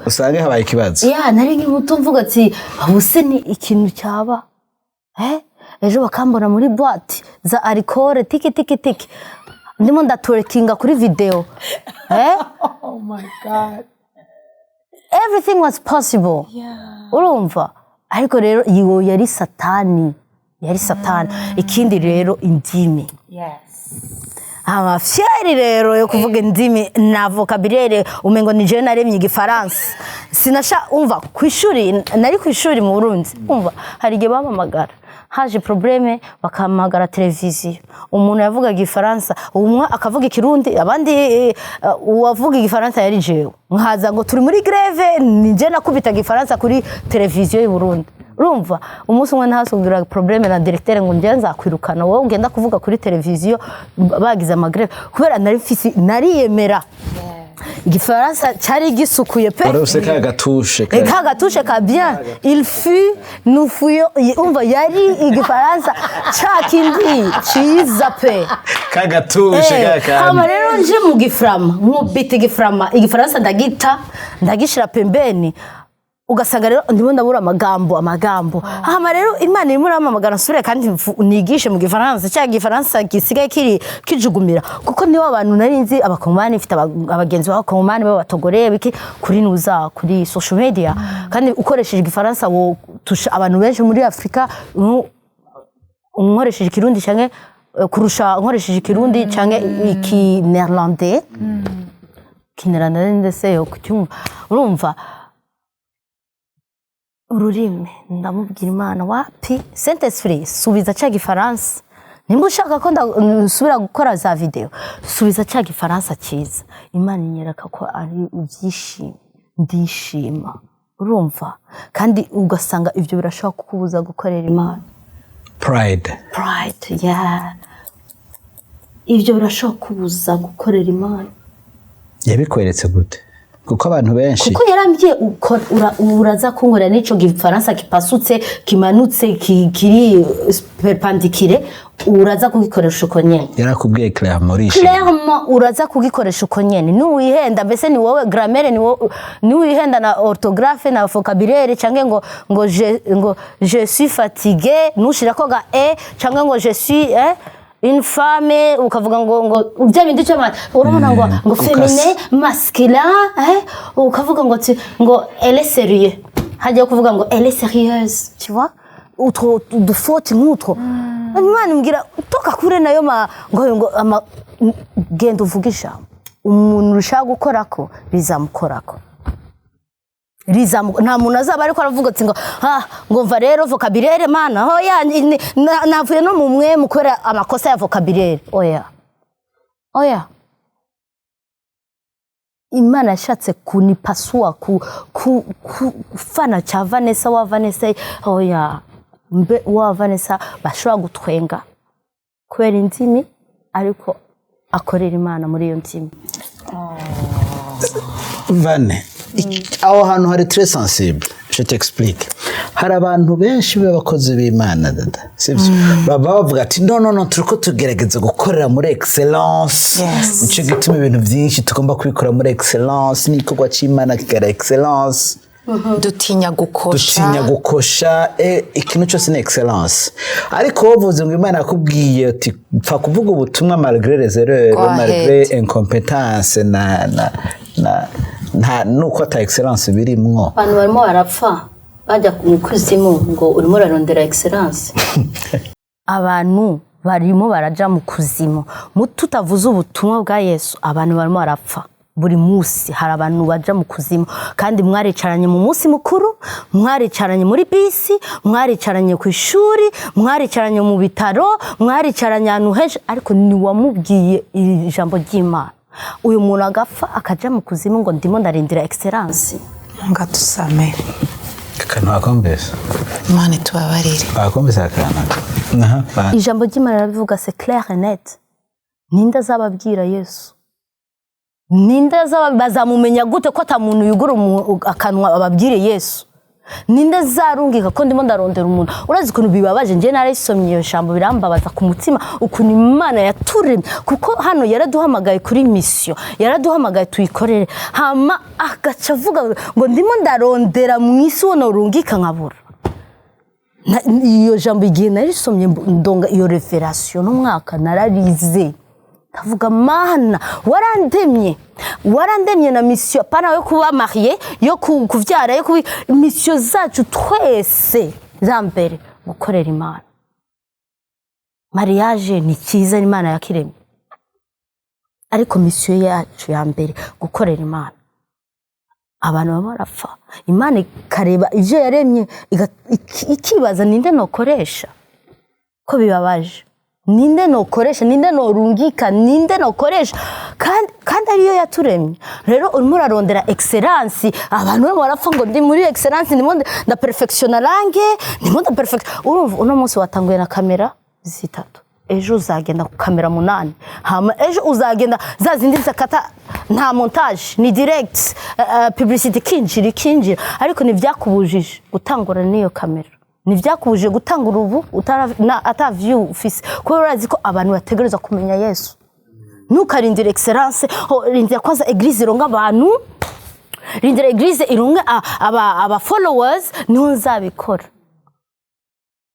usange habaye ikibazo nari muto mvuga ati ubuse ni ikintu cyaba ejo bakambona muri boîte za alcool tiki ndimo ndatwerkinga kuri video oh my god everything was possible urumva ariko rero iyo yari satani ikindi rero indimi fieri rero yo kuvuga indimi na vocabulaire umengo ni je naremye igifaransa sinasha umva kwishuri nari kwishuri mu Burundi umva hari gihe bamamagara haje probleme bakamagara televiziyo umuntu yavuga igifaransa umwe akavuga ikirundi abandi uwavuga igifaransa yari jewe nkaza ngo turi muri greve nije nakubita igifaransa kuri televiziyo y'u Burundi urumva umunsi umwe nahasugira probleme na directeur ngo nje nzakwirukana wowe ungenda kuvuga kuri televiziyo bagize amagreve kubera nariyemera igifaransa cyari gisukuye pe warose kagatushe ka bien il fut nous fuyons umva yari igifaransa cyakindi ciza pe kagatushe kama rero nje mu giframa nkubita igifaransa ndagishira pembeni ugasanga rero ndimo ndabura amagambo hama rero Imana irimo iramamagara nsubire kandi nigishe mu gifaransa cyangwa igifaransa gisigaye kijugumira kuko nibo abantu nari nzi abakongomani mfite abagenzi b'abakongomani b'abatogore biki kuri nuza kuri social media kandi ukoresheje igifaransa wo tusha abantu benshi muri Afrika unkoresheje ikirundi cyangwa kurusha nkoresheje ikirundi cyangwa iki néerlandais kinerana ndetse yo kucyumva urumva ururimi ndamubwira Imana wapi Saint-Esprit subiza cya gifaransa nimba ushaka ko nsubira gukora za video subiza cya gifaransa cyiza Imana inyereka ko ari ibyishimo ndishima urumva kandi ugasanga ivyo birashaka kukubuza gukorera Imana pride yeah ivyo birashaka kukubuza gukorera Imana yabikweretse gute kuko abantu benshi kuko yarambye uraza kunkorera n'ico gifaransa kipasutse kimanutse kiri perpendiculaire uraza kugikoresha uko nyene yarakubwiye clairement uraza kugikoresha uko nyene nuwihenda mbese ni wowe grammaire ni wihenda na orthographe na vocabulaire canke ngo je suis fatigué nushira ko ga canke ngo je suis une femme ukavuga ngo bya bindi cyo mata urabona ngo féminin masculin ukavuga ngo elle est sérieux hajya kuvuga ngo elle est sérieuse tu vois utro de faute nk'utro Imana imbwira toka kure nayo ngo genda uvugisha umuntu ushaka gukorako bizamukorako nta muntu azaba ariko aravuga ati ngo mva rero vocabulaire Mana hoya navuye no mu mwe mukora amakosa ya vocabulaire oya Imana yashatse kunipasua kufana cha Vanessa wa Vanessa wa Vanessa bashobora gutwenga kubera indimi ariko akorera Imana muri iyo ndimi Vane aho hantu hari très sensible je t'explique hari abantu benshi b'abakozi b'Imana dada sibyo baba bavuga ati no turiko tugerageza gukorera muri excellence ico gituma ibintu byinshi tugomba kubikora muri excellence n'ikorwa cy'Imana kigara excellence dutinya gukosha ikintu cyose ni excellence ariko wovuze ngo Imana yakubwiye ati pfa kuvuga ubutumwa malgré les erreurs malgré incompétence nta nuko ata excellence birimwo abantu barimo barapfa bajya mu kuzimu ngo urimo rarondera excellence abantu barimo baraja mu kuzimu tutavuze ubutumwa bwa Yesu abantu barimo barapfa buri munsi hari abantu baja mu kuzimu kandi mwaricaranye mu munsi mukuru mwaricaranye muri bisi mwaricaranye ku ishuri mwaricaranye mu bitaro mwaricaranye ahantu henshi ariko ni wamubwiye ijambo ry'Imana uyu muntu agapfa akaja mu kuzimu ngo ndimo ndarindira excellence ngatusame kantu akombeza Imana tubabarire akombeza akana ijambo ry'Imana rabivuga c'est clair et net ninda zababwira Yesu ninda bazamumenya gute ko ata muntu yugura akanwa ababwire Yesu ninda zarungika ko ndimo ndarondera umuntu urazi kuntu bibabaje nje narisomye iyo shambo birambabaza ku mutima ukuntu Imana yaturemye kuko hano yaraduhamagaye kuri mission yaraduhamagaye tuyikorere hama agaca avuga ngo ndimo ndarondera mu isi wono rungika nkabura iyo jambo igihe narisomye ndonga iyo revelation n'umwaka nararize ndavuga Mana warandemye na mission pana yo kuba marié yo kuvyara yo mission zacu twese zambere gukorera Imana mariage ni cyiza Imana yakiremye ariko mission yacu ya mbere gukorera Imana abantu bamarapfa Imana ikareba ivyo yaremye ikibaza ninde nokoresha ko bibabaje ninde nokoresha ninde norungika ninde nokoresha kandi ariyo yaturemye rero urimo rarondera excellence abantu barapfa ngo ndi muri excellence ndimo nda perfectiona range ndimo nda perfect urumva uno munsi watanguye na kamera zitatu ejo uzagenda ku kamera 8 hama ejo uzagenda zazindi zakata nta montage ni direct publicity kinjira ariko ntivyakubujije gutangura niyo kamera ntivyakubujije gutanga urubu ata view ufise ko urazi ko abantu bategereza kumenya Yesu nukarindira excellence rindira kwanza eglise ronga abantu rindira eglise irunge aba followers niho nzabikora.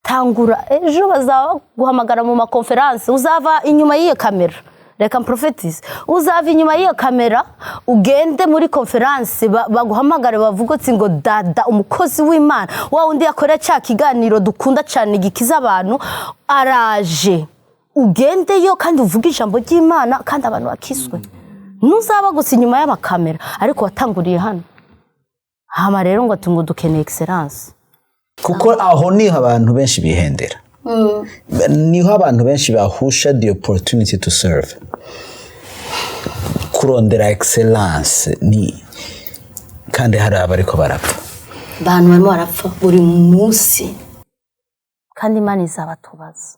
Tangura ejo bazaba guhamagara mu makonferanse, uzava inyuma y'iyo kamera, reka mprofetize, uzava inyuma y'iyo kamera ugende muri konferanse baguhamagare bavuga ati ngo dada umukozi w'Imana wa undi yakora cya kiganiro dukunda cyane gikiza abantu araje, ugendeyo kandi uvuga ijambo ry'Imana kandi abantu bakiswe. Nuzaba gusa inyuma y'amakamera ariko watanguriye hano. Hama rero ngo tungo dukeneye excellence. Kuko aho niho abantu benshi bihendera. Niho abantu benshi bahusha the opportunity to serve. Kurondera excellence ni kandi hari abariko barapfa. Abantu barimo barapfa buri munsi. Kandi Imana izabatubaza.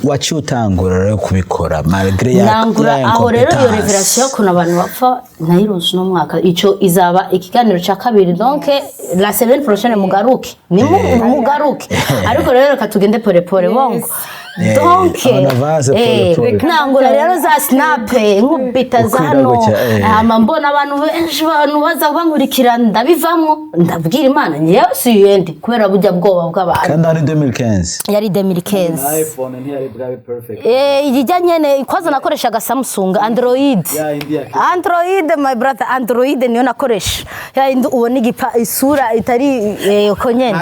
Wacu utangura rero kubikora malgré ya nangura aho rero iyo revelation kuna abantu bapfa nayironse no mwaka ico izaba ikiganiro ca kabiri donc la semaine prochaine mugaruke ni mugaruke ariko rero reka tugende pole pole bongo donc nangura rero za snap nkubita za hano mbona abantu benshi abantu baza bankurikira ndabivamwo ndabwira Imana nyewe siyende kubera bujya bwoba bw'abantu kandi ari 2015 yari 2015 iPhone ntiyari bwawe perfect ijyanye kwoza nakoreshaga Samsung Android my brother Android niyo nakoresha indi ubona igipa isura itari uko nyene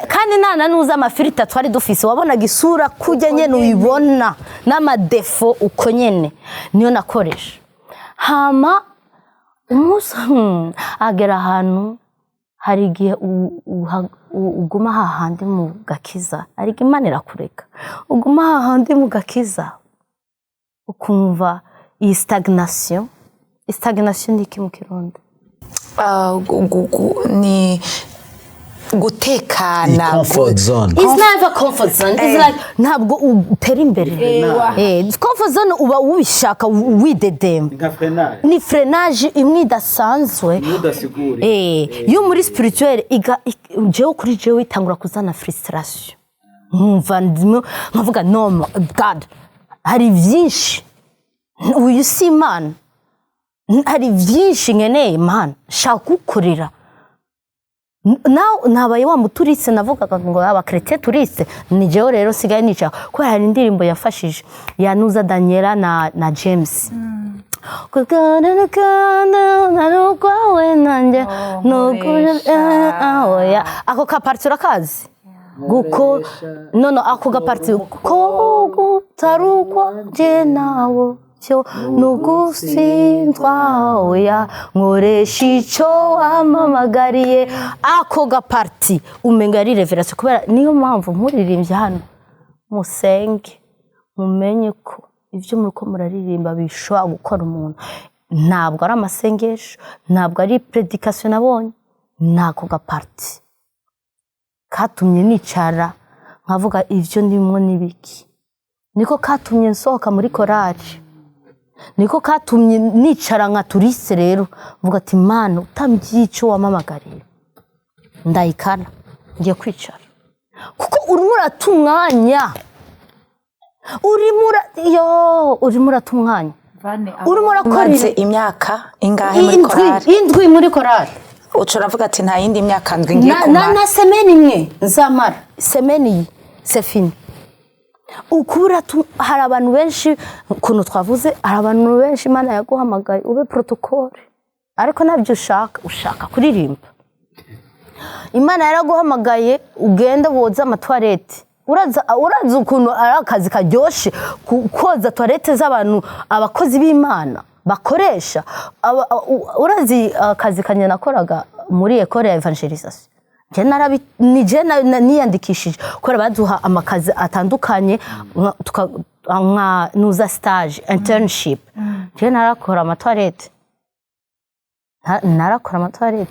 kandi nana nuza amafilter twari dufise wabonaga isura kujya nyene uyibona n'amadefo uko nyene niyo nakoresha. Hama umusa agera ahantu hari igihe uguma hahandi mu gakiza ariko Imana irakureka uguma hahandi mu gakiza ukumva iyi stagnation ni iki mu Kirundi? Ni gutekana. Comfort zone. It's never comfort zone. It's like ntabwo utera imbere. Comfort zone uba ubishaka widedem. Ni freinage imwe idasanzwe. Yo muri spirituel jewe kuri jewe itangura kuzana frustration. Nkumva ndimo nkavuga no God. Hari vyinshi. Uyu si Imana. Hari vyinshi nkeneye Imana. Shaka gukorera. Nabaye wa muturiste navugaga ngo aba chrétien touriste ni jewe rero sigaye nica ko hari indirimbo yafashije yanuza Daniela na James kugana kana narukwawe nanje oya ako kapartura kazi guko ako gaparti ko gutarukwa je nawo cyo nugusindwa oya nkoresha ico amamagariye ako gaparti umenga ari revelation kubera niyo mpamvu muririmbye hano musenge mumenye ko ivyo muriko muraririmba bishobora gukora umuntu ntabwo ari amasengesho ntabwo ari predication nabonye nako gaparti katumye nicara nkavuga ivyo ndimwo nibiki niko katumye nsohoka muri korali niko katumye nicara nka turiste rero vuga ati Imana utambyico wamamagariye ndayikana ngiye kwicara kuko urimo uratumwanya urimo uratumwanya urimo urakorera imyaka ingahe muri korali indwi muri korali ucora vuga ati nta yindi myaka ndwi ngiye kumara na semaine imwe nzamara semaine c'est fini ukura hari abantu benshi kuno twavuze hari abantu benshi Imana yaguhamagaye ube protocole ariko nabyo ushaka kuririmba Imana yaraguhamagaye ugende woza amatwarete uraza ukuntu ari akazi karyoshe koza toilette z'abantu abakozi b'Imana bakoresha urazi akazi kanye nakoraga muri école ya evangelisation niyandikishije kubera baduha amakazi atandukanye nka nuza stage internship narakora amatwarete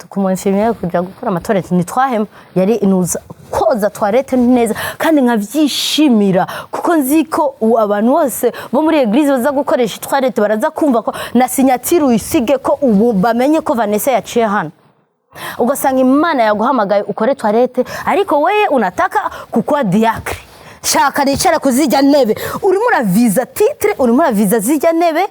ku mu infirmiere kuja gukora amatwarete nitwahema yari nuza koza toilette neza kandi nkavyishimira kuko nziko abantu bose bo muri eglise baza gukoresha toilette baraza kumva ko na signature uyisige ko ubu bamenye ko Vanessa yaciye hano ugasanga Imana yaguhamagaye ukore toilette ariko weye unataka kukua diacre shaka nicara kuzijya nebe urimo uraviza titre urimo uraviza zijya nebe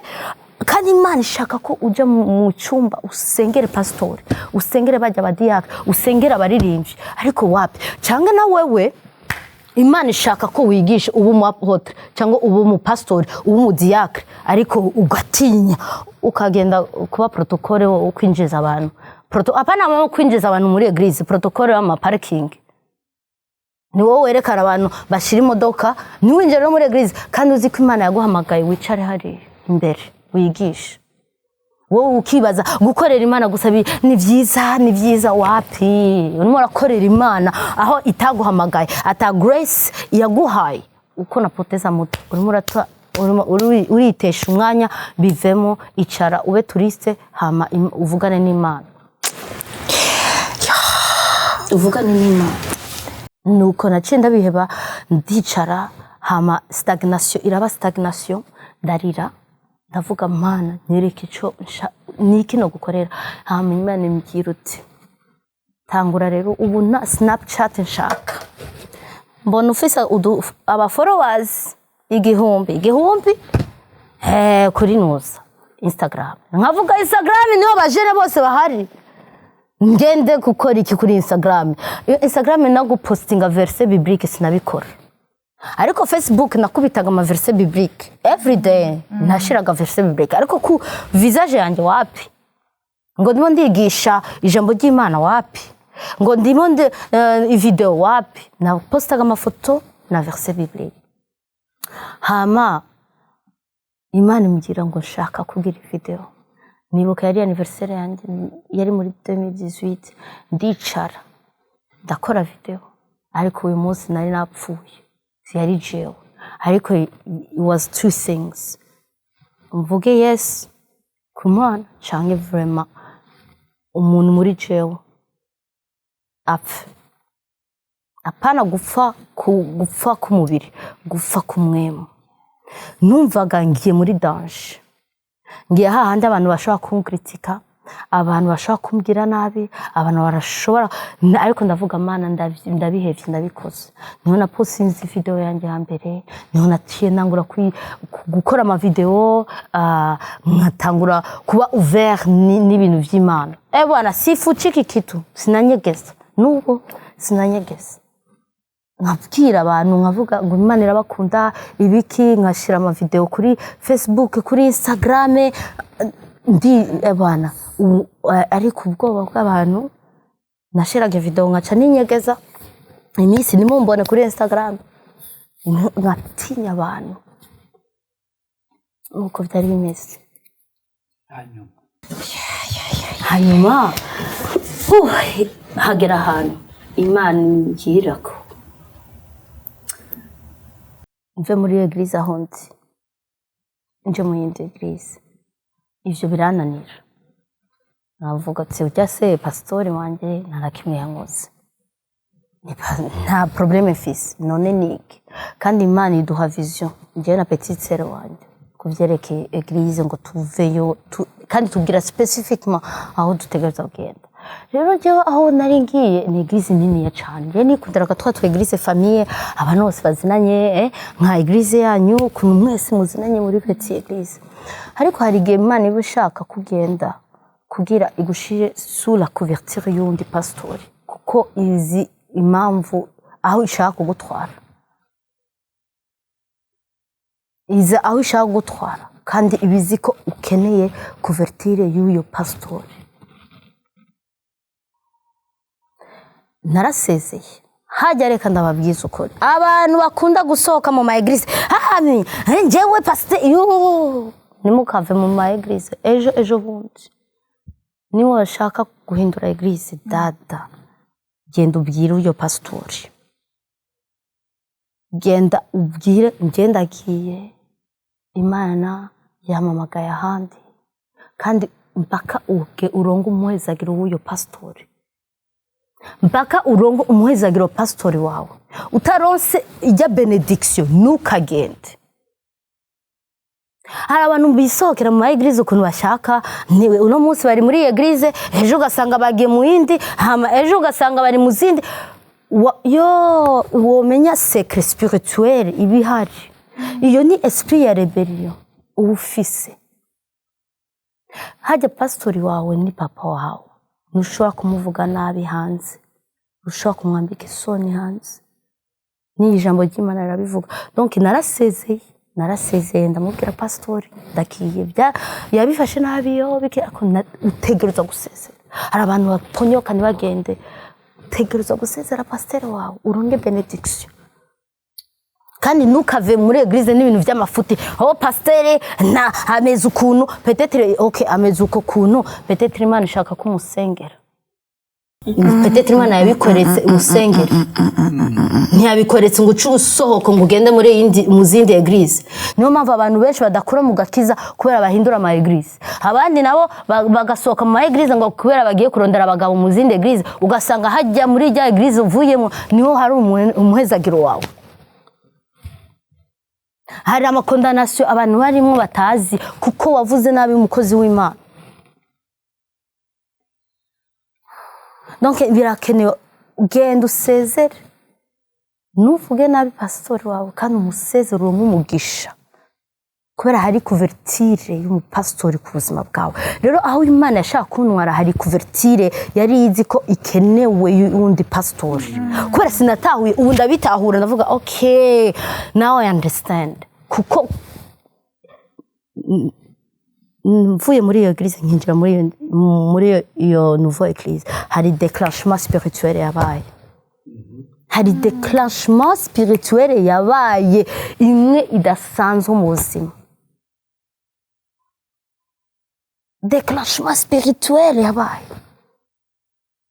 kandi Imana ishaka ko uja mu cyumba usengere pastori, usengere bajya badiyaka, usengere abaririmbyi, ariko wapi cyangwa na wewe Imana ishaka ko wigisha ubu mu apotre cyangwa ubu mu pastori, ubu mu diacre, ariko ugatinya ukagenda kuba protocole wo kwinjiza abantu. Apana mu kwinjiza abantu muri eglise, protocole y'ama parking. Ni wowe werekana abantu bashira imodoka, ni winjira muri eglise kandi uzi ko Imana yaguhamagaye wicare hari imbere wigisha. Wowe ukibaza gukorera Imana gusabi ni vyiza wapi? Urimo urakorera Imana aho itaguhamagaye, ata grace yaguhaye. Uko napoteza muto urimo uritesha umwanya, bivemo icara ube turiste hama uvugane n'Imana. Uvugane n'Imana. Nuko naciye ndabiheba ndicara hama stagnation iraba stagnation, ndarira ndavuga Mana nyereke ico niki no gukorera. Hama Imana imbwira uti tangura rero ubu na Snapchat nshaka, mbona ufise aba followers igihumbi kuri noza Instagram. Nkavuga Instagram niho bajere bose bahari, ngende gukora iki kuri Instagram? Instagram nago postinga verset biblique sinabikora, ariko Facebook nakubitaga ama verset biblique every day, nashiraga verset biblique, ariko ku visage yanjye wapi? Ngo ndimo ndigisha ijambo ry'Imana wapi? Ngo ndimo video wapi? Na postaga amafoto na verset biblique. Hama Imana imbwira ngo nshaka kugira video. Nibuka yari anniversaire yanjye yari muri 2018, ndicara ndakora video, ariko uyu munsi nari napfuye, yari jewe, ariko it was two things: mvuge yes kumana canke vraiment umuntu muri jewe apfe. Apana gupfa kumubiri, gupfa kumwema. Numvaga ngiye muri danger, ngiye hahandi abantu bashobora kunkritika, abantu bashobora kumbwira nabi, abantu barashobora, ariko ndavuga Mana ndabihevye ndabikoze. Niho napostinze video yanjye hambere, niho naciye nangura gukora ama video, nkatangura kuba ouvert n'ibintu vy'Imana. Bwana sifuchiki kitu, sinanyegeza nuko sinanyegeza. Nkabwira abantu nkavuga ngo Imana irabakunda ibiki, nkashira ama video kuri Facebook, kuri Instagram, ndi Bwana ariko ubwoba bw'abantu nashiraga video nkaca ninyegeza. Iminsi nimo mbone kuri Instagram ngatinya abantu, uko byari bimeze. Hanyuma hagera ahantu Imana ngira ko mve muri eglise aho nje mu yindi eglise. Ivyo birananira, navuga ati ujya se pastori wanje narakimwe yankoze, nta problème fils none niki. Kandi Imana iduha vision, nje na petite sœur wanje kuvyereke eglise ngo tuveyo, kandi tubwira specifiquement aho dutegereza kugenda. Rero je aho nari ngiye ni eglise nini ya cyane, je nikundiraga twa eglise famille, abantu bose bazinanye, nka eglise yanyu kuntu mwese muzinanye muri petite eglise. Ariko hari igihe Imana iba ishaka kugenda kugira igushire sous la couverture y'undi pastori, kuko izi impamvu aho ishaka kugutwara, iza aho ishaka kugutwara, kandi ibizi ko ukeneye couverture y'uyo pastori. Narasezeye hajya, reka ndababwiza ukuri, abantu bakunda gusohoka mu ma eglise, njyewe pasteur nimukave mu ma eglise ejo bundi. Ni washaka guhindura eglise, dada genda ubwire uyo pastori, genda ubwire ngenda agiye, Imana yamamagaye ahandi, kandi mpaka urongo umuhezagiro w'uyo pastori, mpaka urongo umuhezagiro pastori wawe. Utaronse ijya benediction nukagende. Hari abantu bisohokera mu eglise ukuntu bashaka, niwe uno munsi bari muri eglise, ejo ugasanga bagiye mu yindi, hama ejo ugasanga bari mu zindi. Womenya secret spirituel ibihari. Iyo ni esprit ya rebellion ufise. hajya pastori wawe ni papa wawe ntushobora kumuvuga nabi hanze ntushobora kumwambika isoni hanze ni ijambo ry'Imana rirabivuga donc narasezeye ndamubwira pastori ndakiye yabifashe nabi yo bike utegereza gusezera hari abantu baponyoka ntibagende utegereza gusezera pasteur wawe uronge benediction kandi ntukave muri eglise n'ibintu by'amafuti pasteur na ameze ukuntu peut-être okay ameze uko kuntu peut-être Imana ishaka kumusengera peut-être Imana yabikoretse umusengera ntiyabikoretse ngo uce usohoka ngo ugende mu zindi eglise niyo mpamvu abantu benshi badakura mu gakiza kubera bahindura ama eglise abandi nabo bagasohoka mu eglise ngo kubera bagiye kurondera abagabo mu zindi eglise ugasanga hajya muri rya eglise uvuyemo niho hari umuhezagiro wawe hari amakondonation abantu barimo batazi kuko wavuze nabi umukozi w'Imana donc birakenewe ugenda usezere nuvuge nabi pastori wawe kandi umusezero nk'umugisha kubera hari couverture y'umupastori ku buzima bwawe rero aho Imana yashaka kuntwara hari couverture yari izi ko ikenewe y'undi pastori kubera sinatahuye ubu ndabitahura ndavuga okay now I understand kuko mvuye muri iyo eglise nkinjira muri iyo nouveau eglise hari déclenchement spirituel yabaye hari déclenchement spirituel yabaye imwe idasanzwe mu buzima déclenchement spirituel yabaye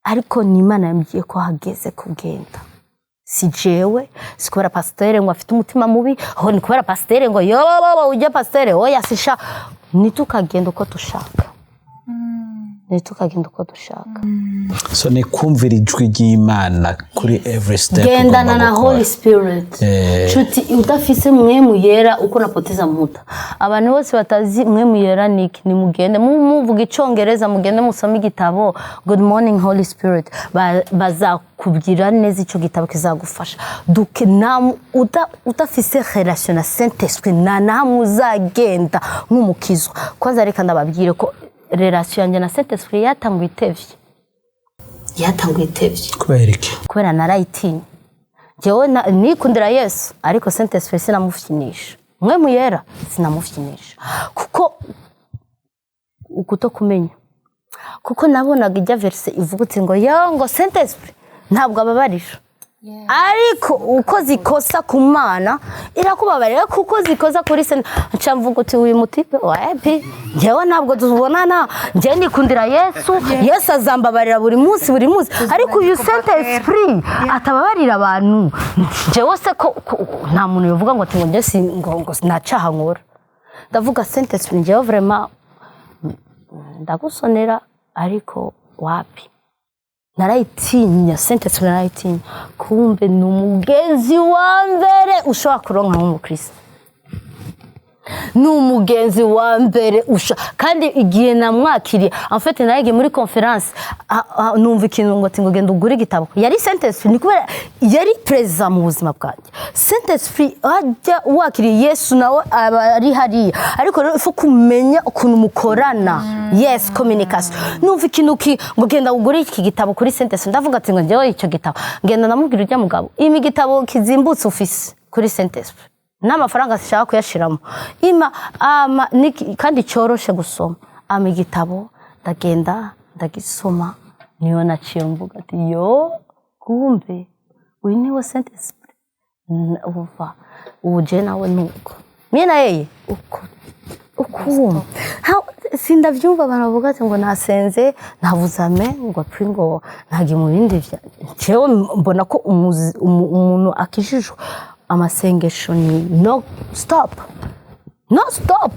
ariko ni Imana yambwiye ko hageze kugenda si jewe si kubera pasteur ngo afite umutima mubi aho ni kubera pasteur ngo yo ujya pasteur oya sisha nitukagenda uko dushaka so ni kumvira ijwi ry'Imana kuri every step gendana na Holy Spirit chuti udafise mwemu yera uko napoteza muta abantu bose batazi mwemu yera niki ni mugende muvuga icongereza mugende musoma igitabo Good Morning Holy Spirit bazakubwira neza ico gitabo kizagufasha duke na udafise relation na Saint Esprit na namwe uzagenda nk'umukizwa kwanza reka ndababwire ko relation yanjye na Saint Esprit yatanguye itevye kubera iki kubera narayitinya jewe nikundira Yesu ariko Saint Esprit sinamufyinisha mwe muyera sinamufyinisha kuko ukuto kumenya kuko nabonaga ijya verse ivugutse ngo ngo Saint Esprit ntabwo ababarisha ariko uko zikosa ku Mana irakubabarira kuko zikoza kuri se ncamvuga uti uyu mutipe wapi jewe ntabwo tubonana je nikundira Yesu azambabarira buri munsi ariko uyu Saint Esprit atababarira abantu jewe se ko nta muntu yovuga ngo ati ngo si ngo nacaha nkora ndavuga Saint Esprit jewe vraiment ndagusonera ariko wapi narayitinya Saint Esprit narayitinya kumbe n'umugenzi wa mbere ushobora kuronka nk'umukristo n'umugenzi wa mbere kandi igihe namwakiriye en fait naragiye muri conference numva ikintu ngo genda ugure igitabo yari Saint Esprit ni kubera yari present mu buzima bwanjye Saint Esprit ajya wakiriye Yesu nawe ari hariya ariko rero ifu kumenya ukuntu mukorana yes communication numva ikintu ngo genda ugure iki gitabo kuri Saint Esprit ndavuga ati ngo njyewe icyo gitabo ngenda namubwira ujya mugabo imi gitabo kizimbutse office kuri Saint Esprit n'amafaranga sishaka kuyashiramo kandi cyoroshe gusoma igitabo ndagenda ndagisoma niyo naciye mvuga ati yo kumbe uyu niwe Saint Esprit uje nawe nuko mina yeye uko sindavyumva abantu bavuga ati ngo nasenze ntabuzame ngo ngo ntage mu bindi cyewe mbona ko umuntu akijijwe amasengesho ni no stop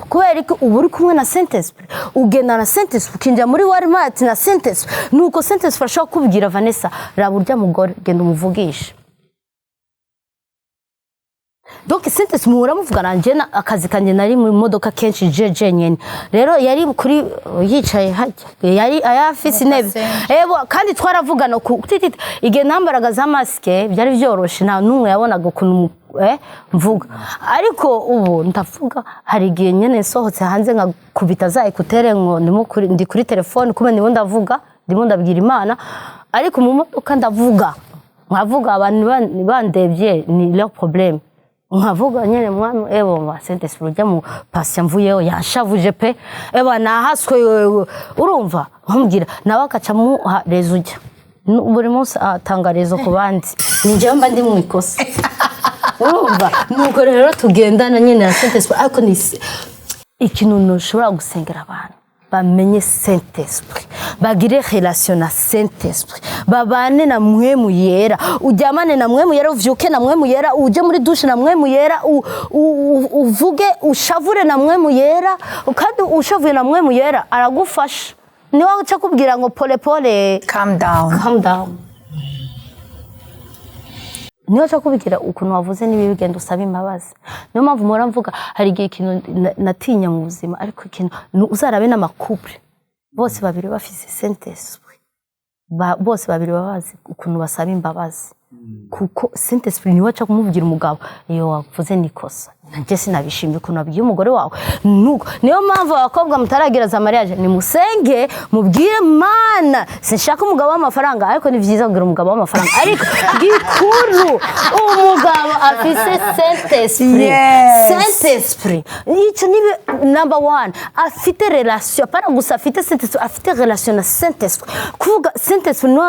kubera ko ubu uri kumwe na Saint Esprit ugenda na Saint Esprit ukinjira muri Walmart na Saint Esprit nuko Saint Esprit ashaka kubwira Vanessa raba urya mugore genda umuvugisha donc Saint-Esprit muhora muvugana nje akazi kanje nari mu modoka kenshi jeje nyene rero yari kuri yicaye hajya yari ayafise intebe ebo kandi twaravugana igihe nambaraga za maske byari byoroshe nta numwe yabonaga ukuntu mvuga ariko ubu ndavuga hari igihe nyene sohotse hanze nka kubita za ekutere ngo ndi kuri telefone kuma nibo ndavuga ndimo ndabwira Imana ariko mu modoka ndavuga nkavuga abantu bandebye ni leur problème nkavuga nyene mwami ebo Saint-Esprit ujya mu patient mvuyeho yashavuje pe eba nahaswe urumva nkamubwira nawe akaca mu rezo ujya buri munsi atanga rezo ku bandi ninjye mba ndi mu ikosa urumva nuko rero tugendana nyene na Saint-Esprit ariko ni ikintu ntushobora gusengera abantu bamenye Saint-Esprit bagire relation na Saint-Esprit babane na mwemu yera ujyamane na mwemu yera uvyuke na mwemu yera uje muri douche na mwemu yera uvuge ushavure na mwemu yera kandi ushavuye na mwemu yera aragufasha ni wawe uca kubwira ngo pole pole calm down niyo cyo kubikira ukuntu wavuze nibi bigenda usaba imbabazi niyo mpamvu mpora mvuga hari igihe ikintu natinya mu buzima ariko ikintu uzarabe n'amakouple bose babiri bafise Saint-Esprit bose babiri babazi ukuntu basaba imbabazi kuko Saint-Esprit niwe aca kumubwira umugabo iyo wavuze nikosa nanje sinabishimye ukuntu abwiye umugore wawe nuko niyo mpamvu abakobwa mutaragira za mariage ni musenge mubwire Mana sinshaka umugabo w'amafaranga ariko ni vyiza kugira umugabo w'amafaranga ariko gikuru umugabo afise Saint-Esprit Saint-Esprit icyo ni number 1 afite relation para gusa afite Saint-Esprit afite relation na Saint-Esprit kuvuga Saint-Esprit no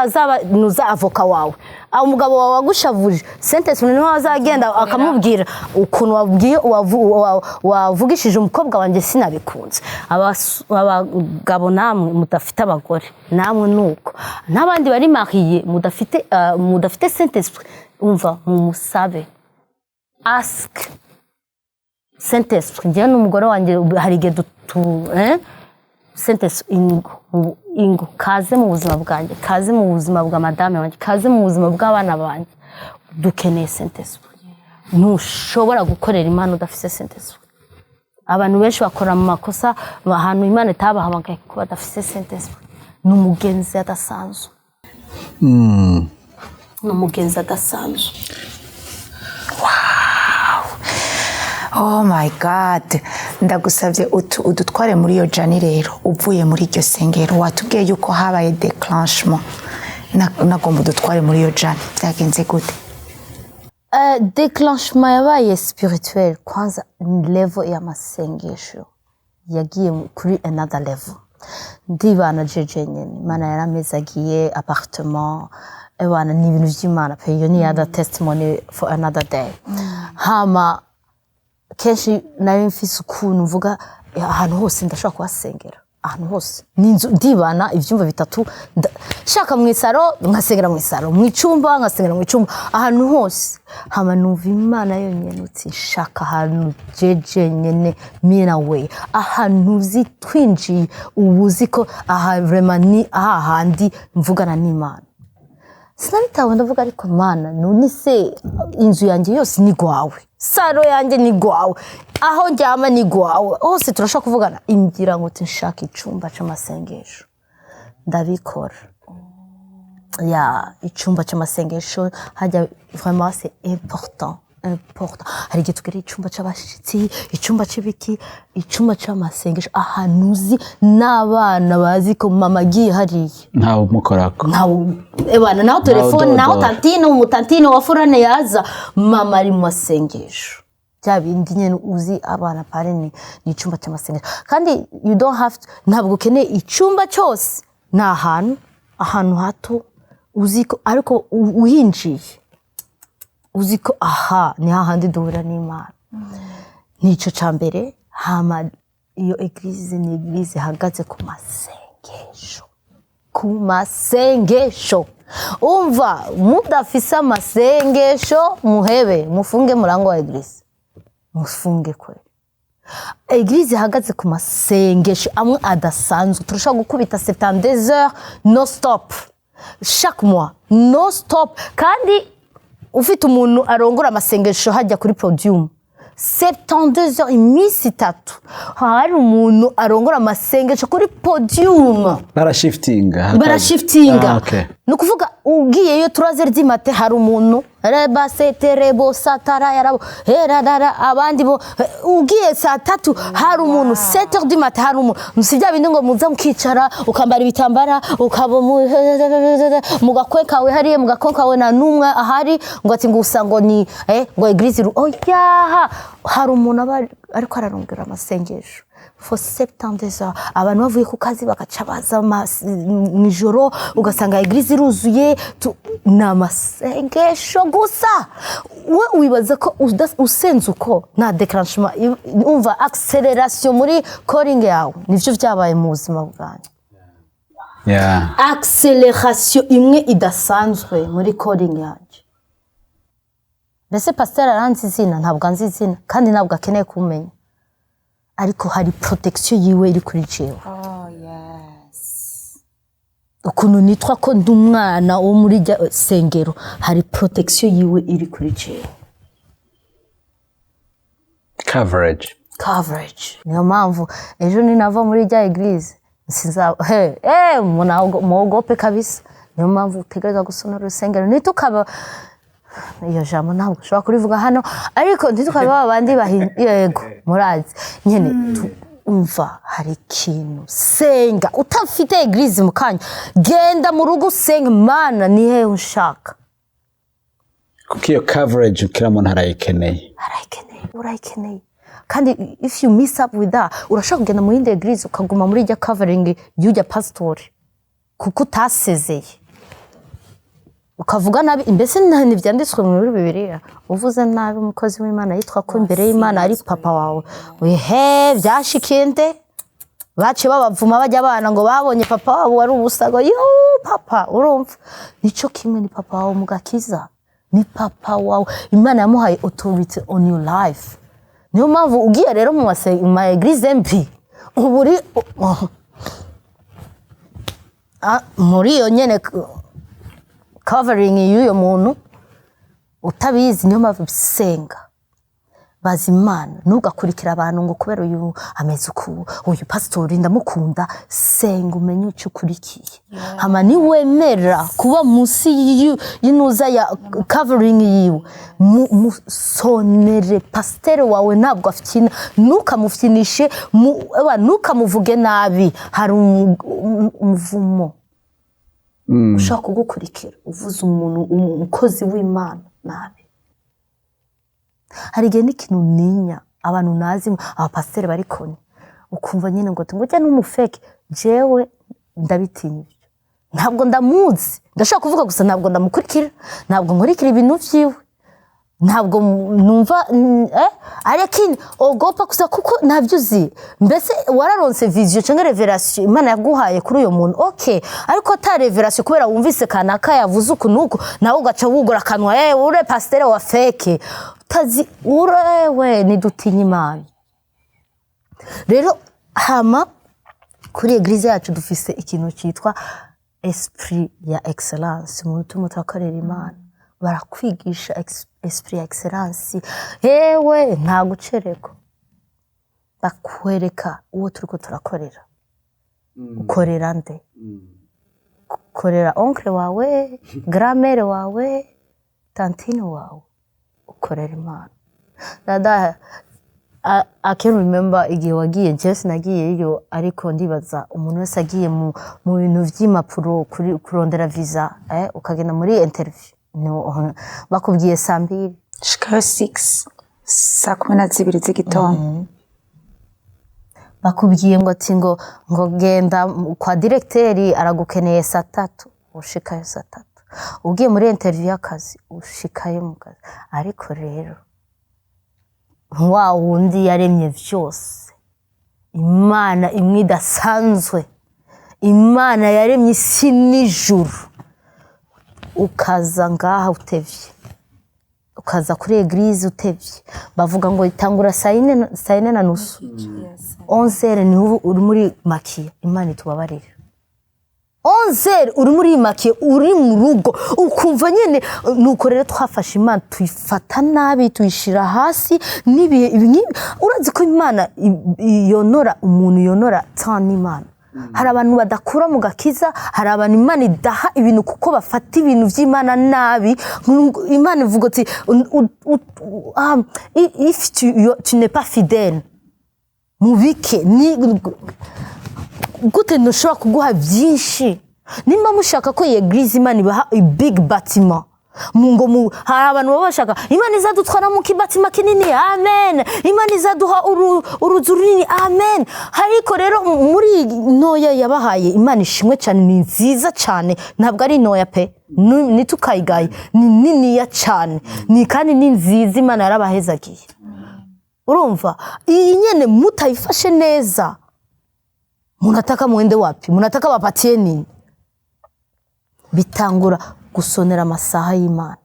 azaba nuza avoka wawe umugabo wawe agushavuje Saint-Esprit no azagenda akamubwira ukuntu wavugishije umukobwa wanjye sinabikunze abagabo namwe mudafite abagore namwe nuko n'abandi bari mariye mudafite Saint-Esprit umva mumusabe ask Saint-Esprit njye n'umugore wanjye hari igihe Saint-Esprit ingo kaze mu buzima bwanjye kaze mu buzima bwa madame wanjye kaze mu buzima bw'abana banjye dukeneye Saint-Esprit ntushobora gukorera Imana udafise Saint-Esprit abantu benshi bakora mu makosa ahantu Imana itabahamagaye kuba badafise Saint-Esprit n'umugenzi adasanzwe n'umugenzi adasanzwe Oh my God ndagusabye udutware muri iyo jani rero uvuye muri iryo sengero watubwiye yuko habaye déclenchement nagomba udutware muri iyo jani byagenze gute déclenchement yabaye spirituel kwanza level ya masengesho yagiye kuri another level ndibana jeje nyene Imana yaramezagiye appartement ebana ni ibintu by'Imana pe yo ni other testimony for another day hama kenshi nari mfise ukuntu mvuga ahantu hose ndashaka kuhasengera ahantu hose ninzu ndibana ivyumba bitatu shaka mu isaro nkasengera mu isaro mu icumba nkasengera mu icumba ahantu hose hama numva Imana yonyene uti shaka ahantu jeje nyene mina we ahantu zitwinjiye ubuziko aha vraiment ni ahandi mvugana n'Imana sinabitawe ndavuga ariko Mana none se inzu yanjye yose ni gwawe saro yanjye ni gwawe aho njyama ni gwawe hose turashaka kuvugana imbira ngo tinshaka icumba c'amasengesho ndabikora ya icumba c'amasengesho hajya vraiment c'est important hari igihe tugera icumba c'abashitsi icumba c'ibiki icumba c'amasengesho ahantu uzi n'abana bazi ko mama agiye hariya ntawe umukorako ebana naho telefone naho tantine wa furane yaza mama ari mu masengesho byabindi nyene uzi abana pare ni icumba c'amasengesho kandi you don't have ntabwo ukeneye icumba cyose na ahantu hato uziko ariko uhinjiye uziko aha ni hahandi duhura n'Imana nico cambere hama iyo eglise ni eglise hagaze ku masengesho umva mudafise amasengesho muhebe mufunge murango wa eglise mufunge kwe eglise hagaze ku masengesho amwe adasanzwe turashaka gukubita 72 heures no stop chaque mois no stop kandi ufite umuntu arongora amasengesho hajya kuri podium 72 heures iminsi 3 hari umuntu arongora amasengesho kuri podium barashiftinga okay. Nukuvuga ugiyeyo 3h du matin hari umuntu reba seterebo satara yarabo herarara abandi bo ugiye saa 3 hari umuntu 7h du matin hari umuntu musijya bindi ngo muza mukicara ukambara ibitambara ukabo mugakwekawe hariye mugakonkawe na numwe ahari ngo ati ngo usango ni ngo eglise oya hari umuntu ariko ararongera amasengesho for 70 heures abantu bavuye ku kazi bakaca baza nijoro ugasanga eglise iruzuye n'amasengesho gusa we wibaza ko usenze uko na déclenchement umva acceleration muri calling yawe nivyo vyabaye mu buzima bwanjye acceleration imwe idasanzwe muri calling yanjye mbese pasteur aranzi izina ntabwo anzi izina kandi ntabwo akeneye kumenya ariko hari protection yiwe iri kuri jewe ukuntu nitwa ko ndumwana wo muri sengero hari protection yiwe iri kuri jewe coverage niyo mpamvu ejo ninava muri rya eglise sinza muogope kabisa niyo mpamvu utegereza gusonora urusengero nitukaba iyo jambo ntabwo ushobora kurivuga hano ariko ntitukaba abandi yego murazi nyene umva hari ikintu senga utafite eglise mu kanya genda mu rugo senga mana ni he ushaka kuko iyo coverage ukira mu ntarayikeneye urayikeneye kandi if you miss up with that urashaka kugenda mu yindi eglise ukaguma muri rya covering y'ujya pastor kuko utasezeye ukavuga nabi mbese ntibyanditswe muri Bibiliya uvuze nabi umukozi w'Imana yitwa ko imbere y'Imana ari papa wawe byashikinde bace babavuma bajya abana ngo babonye papa wabo wari ubusago papa urumva nico kimwe ni papa wawe mugakiza ni papa wawe Imana yamuhaye authority on your life niyo mpamvu ugiye rero mu eglise mbi uburi muri yo nyene covering y'uyo muntu utabizi niyo mpamvu bisenga bazi Imana nugakurikira abantu ngo kubera uyu ameze uyu pastor ndamukunda senga umenye icyo ukurikiye hama ni wemera kuba munsi yinuza ya covering yiwe musonere pastor wawe ntabwo afite nukamufyinishe nukamuvuge nabi hari umuvumo ushaka kugukurikira uvuze umuntu umukozi w'Imana nabi hari igihe n'ikintu ninya abantu nazi abapasiteri barikoni ukumva nyine ngo tungujya n'umufeke jewe ndabitinya ntabwo ndamuzi ndashaka kuvuga gusa ntabwo ndamukurikira ntabwo nkurikira ibintu vyiwe ntabwo numva arekini ogopa kusa kuko navyuzi mbese wararonse vision cyangwa revelation Imana yaguhaye kuri uyo muntu okay ariko ta revelation kubera wumvise kanaka yavuze ukunuko nawe ugaca wugura kanwa ure pasteur wa fake tazi urewe ni dutinya Imana rero hama kuri eglise yacu dufise ikintu cyitwa esprit ya excellence mu rutumo twakorera Imana barakwigisha esprit ya excellence yewe nta gucereko bakwereka uwo turiko turakorera ukorera nde ukorera oncle wawe grand-mère wawe tantine wawe ukorera Imana dada I can remember igihe wagiye Jess nagiye iyo ariko ndibaza umuntu wese agiye mu bintu vy'imapuro kurondera visa ukagenda muri interview no bakubwiye saa 2 shika 6 saa 12 z'igitondo bakubwiye ngo ati ngo genda kwa directeur aragukeneye saa 3 ushikayo saa 3 ugiye muri interview y'akazi ushikayo mu kazi ariko rero wa wundi yaremye vyose Imana imwe idasanzwe Imana yaremye isi n'ijuru ukaza ngaha utevye ukaza kuri eglise utevye bavuga ngo itangura saa 4:30 11 ni uri muri makia Imana itubabarira 11h uri muri make uri mu rugo ukumva nyene nuko rero twafashe Imana tuyifata nabi tuyishira hasi nibihe urazi ko Imana yonora umuntu yonora cyane Imana hari abantu badakura mu gakiza hari abantu Imana idaha ibintu kuko bafata ibintu vy'Imana nabi Imana ivuga ati if tu n'es pas fidèle mubike ni gute ntushobora kuguha vyinshi nimba mushaka ko yeglise Imana ibaha a big bâtiment mungo hari abantu baba bashaka Imana izadutwara mu kibatima kinini amen Imana izaduha uruzu runini amen hariko rero muri noya yabahaye Imana ishimwe cyane ni nziza cyane ntabwo ari noya pe ni tukayigaye ni nini ya cyane ni kandi ni nziza Imana yarabahezagiye urumva iyi nyene mutayifashe neza munataka muende wapi munataka bapatie nini bitangura gusonera amasaha y'Imana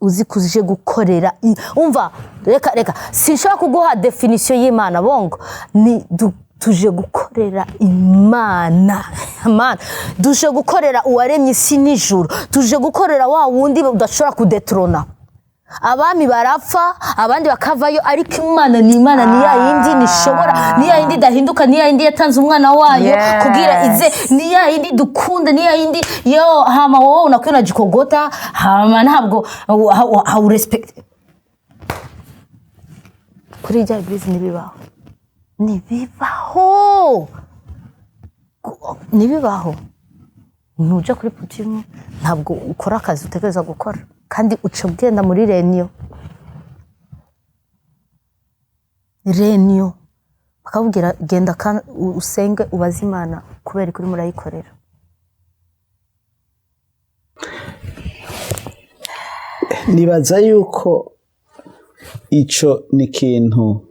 uzi kuje gukorera umva reka sinshaka kuguha definition y'Imana bongo ni tuje gukorera Imana man duje gukorera uwaremye isi n'ijuru tuje gukorera wa wundi udashobora kudetrona abami barapfa abandi bakavayo ariko Imana ni Imana ni yindi nishobora ni yindi dahinduka ni yindi yatanze umwana wayo kugira ize ni yindi dukunda ni yindi yo hama wowe unakwena jikogota hama ntabwo how respect kuri jya bizi nibibaho nuja kuri podium ntabwo ukora akazi utegereza gukora kandi uca ugenda muri renyo bakabwira genda kandi usenge ubaze Imana kubera kuri murayikorera nibaza yuko ico ni kintu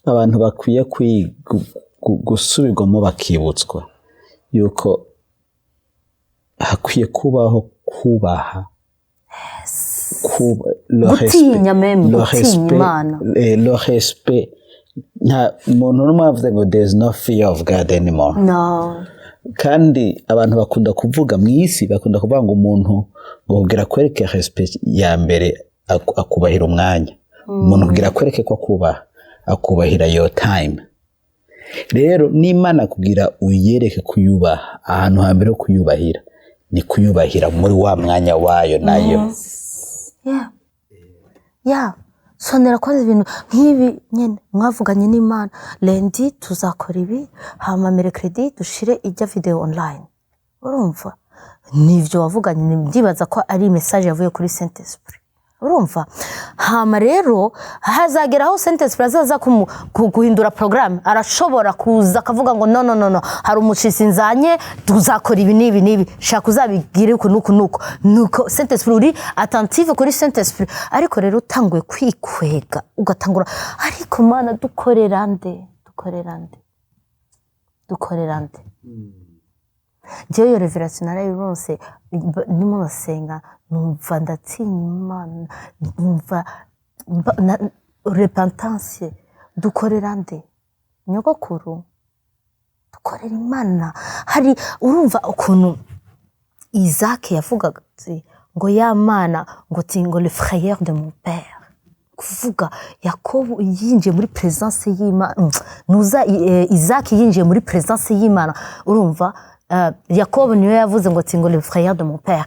abantu bakwiye gusubirwamo bakibutswa yuko hakwiye kubaho kubaha le respect nta muntu n'umwe avuze ngo there is no fear of God anymore kandi abantu bakunda kuvuga mu isi bakunda kuvuga ngo umuntu ngo kugira kwereke respect ya mbere akubahira umwanya umuntu kugira kwereke ko akubahira your time rero n'Imana kugira uyereke kuyubaha ahantu hambere kuyubahira ni kuyubahira muri wa mwanya wayo nayo sonera koze ibintu nk'ibi nyene mwavuganye n'Imana lendi tuzakora ibi hama mercredi dushire ijya video online urumva nivyo wavuganye ndibaza ko ari message yavuye kuri Saint Esprit urumva hama rero hazageraho Saint Esprit azaza guhindura program arashobora kuza akavuga ngo no hari umushisi nzanye tuzakora ibi nibi shaka uzabigire uko nuko Saint Esprit uri attentive kuri Saint Esprit ariko rero utangwe kwikwega ugatangura ariko Mana dukorerande Jewe yo revelation narayirose nimo basenga numva ndatinya Imana numva repentance dukorerande nyogokuru dukorera Imana hari urumva ukuntu Isaac yavugaga ngo ya Mana ngo tingo le frère de mon père kuvuga Yakobo yinjiye muri presence y'Imana nuza Isaac yinjiye muri presence y'Imana urumva Yakobo niyo yavuze ngo tingo le frère de mon père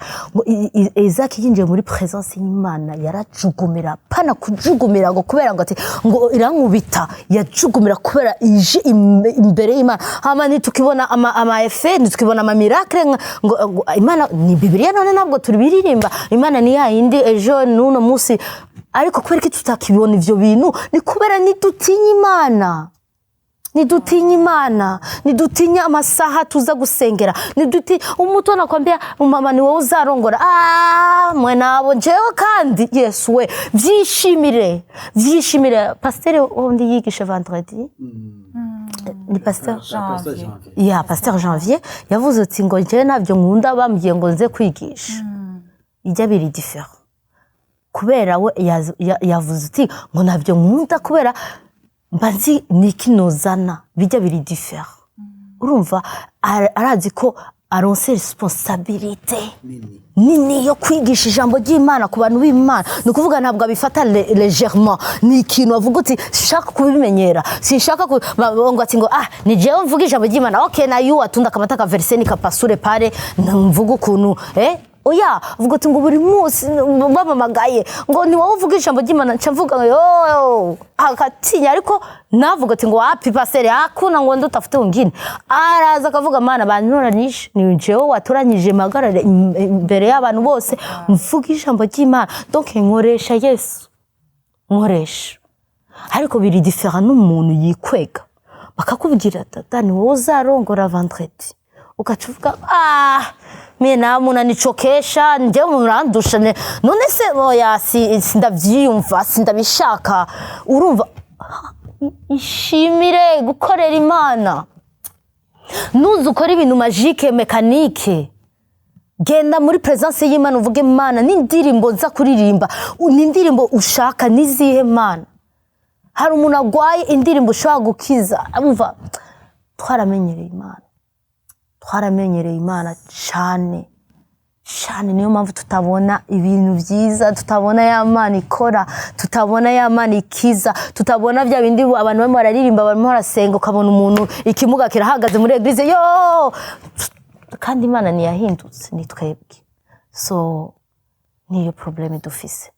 Isaac yinjiye muri présence y'Imana yarajugumira pana kujugumira ngo kubera ngo ati ngo irankubita yajugumira kubera ije imbere y'Imana hama ni tukibona ama effet tukibona ama miracle ngo Imana ni Bibiliya none ntabwo turibiririmba Imana ni yindi ejo nuno musi ariko kubera ko tutakibona ivyo bintu ni kubera nidutinya Imana nidutinya amasaha tuza gusengera umuto nakwambia mama ni wowe uzarongora mwenabo jewe kandi Yesu we vyishimire pasteur undi yigisha vendredi ni pasteur Janvier pasteur Janvier yavuze ati ngo je navyo nkunda bambye ngo nze kwigisha ijya biri different kubera we yavuze ati ngo navyo nkunda kubera mbanzi nikinozana bijya biri different urumva arazi ko aronse responsabilité nini yo kwigisha ijambo ry'Imana ku bantu b'Imana. Ni ukuvuga ntabwo abifata légèrement, ni ikintu avuga uti sinshaka kubimenyera, sinshaka ngo ati ngo ni jewe mvuga ijambo ry'Imana, okay na you atunda kamata ka verset ni kapasure pare mvuga ukuntu oya vuga uti ngo buri munsi bamamagaye ngo ni wowe uvuga ijambo ry'Imana nca mvuga yo akatinya, ariko navuga ati ngo happy pasere akuna ngo ndutafite ungine araza akavuga mana bantoranije ni jewe watoranyije magarare imbere y'abantu bose mvuga ijambo ry'Imana, donc nkoresha Yesu nkoresha. Ariko biri different n'umuntu yikwega bakakubwira tata ni wowe uzarongora vendredi ukacuvuga mie namuna nichokesha nje murandusha none se oya sindavyiyumva sindabishaka. Urumva ishimire gukorera Imana, nuzi ukora ibintu magique mécanique, genda muri presence y'Imana uvuge Imana n'indirimbo nza kuririmba, n'indirimbo ushaka nizihe Mana. Hari umuntu agwaye indirimbo ushaka gukiza, umva twaramenyereye Imana cyane cyane, niyo mpamvu tutabona ibintu byiza, tutabona ya Mana ikora, tutabona ya Mana ikiza, tutabona bya bindi abantu bamwe bararirimba barimo barasenga ukabona umuntu ikimuga kirahagaze muri eglise yo, kandi Imana ntiyahindutse, ni twebwe. So niyo problème dufise,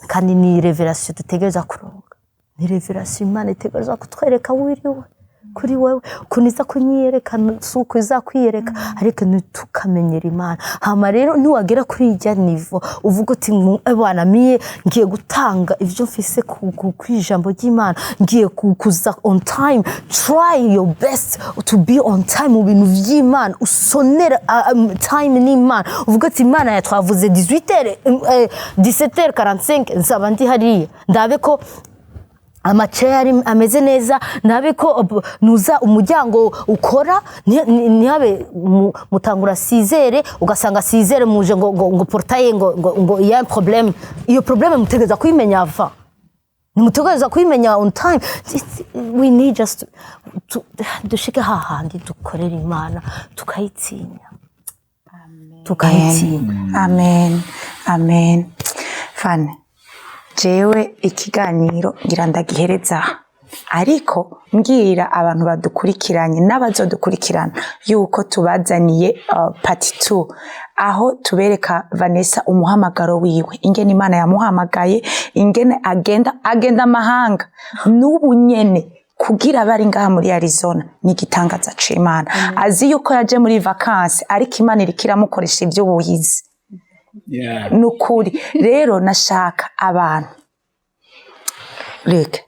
kandi ni revelation dutegereza kuronga, ni revelation Imana itegereza kutwereka wiriwe kuri wewe kuniza kunyerekana suko izakwiyereka, ariko ntukamenyera Imana. Hama rero niwagera kuri ijya nivo uvuga uti bana miye ngiye gutanga ivyo mfise ku ijambo ry'Imana, ngiye kuza on time, try your best to be on time mu bintu vy'Imana, usonera time n'Imana, uvuga ati Imana yatwavuze 18h 17h45 nzaba ndi hariya, ndabe ko amaceri ameze neza, ndabe ko nuza umuryango ukora, ntihabe mutangura 6h ugasanga 6h muje ngo portail ngo il y a un problème. Iyo problème mutegeza kwimenya ava, nimutegeza kwimenya on time. We need just to dushike hahandi dukorera Imana tukayitinya. Amen. Amen. Fane jewe ikiganiro ngira ndagihereza, ariko mbwira abantu badukurikiranye n'abazodukurikirana yuko tubazaniye part 2 aho tubereka Vanessa umuhamagaro wiwe, ingene Imana yamuhamagaye, ingene agenda amahanga n'ubu nyene kugira bari ngaha muri Arizona. Ni igitangaza c'Imana, azi yuko yaje muri vacances ariko Imana irikira mukoresha ibyo buhizi. Nukuri rero nashaka abantu reka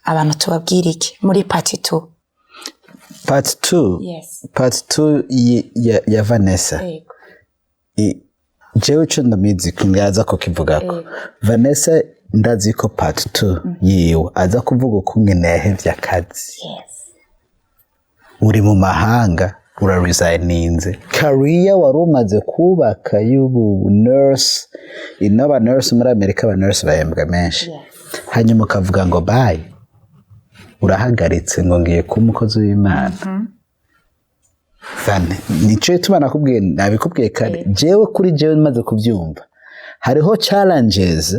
abantu tubabwira iki muri part 2. Part 2 ya Vanessa jewe cyo ndamizi kungaza ko kivugako Vanessa ndazi ko part 2 yiwe aza kuvuga ukungene yahevye akazi. Uri mu mahanga uraresigninze career wari umaze kubaka y'ubu nurse, inaba nurse muri Amerika, aba nurse bahembwa menshi, hanyuma ukavuga ngo bye urahagaritse ngo ngiye kuba umukozi w'Imana. Fane nico tuma nakubwiye nabikubwiye kare, jewe kuri jewe maze kubyumva hariho challenges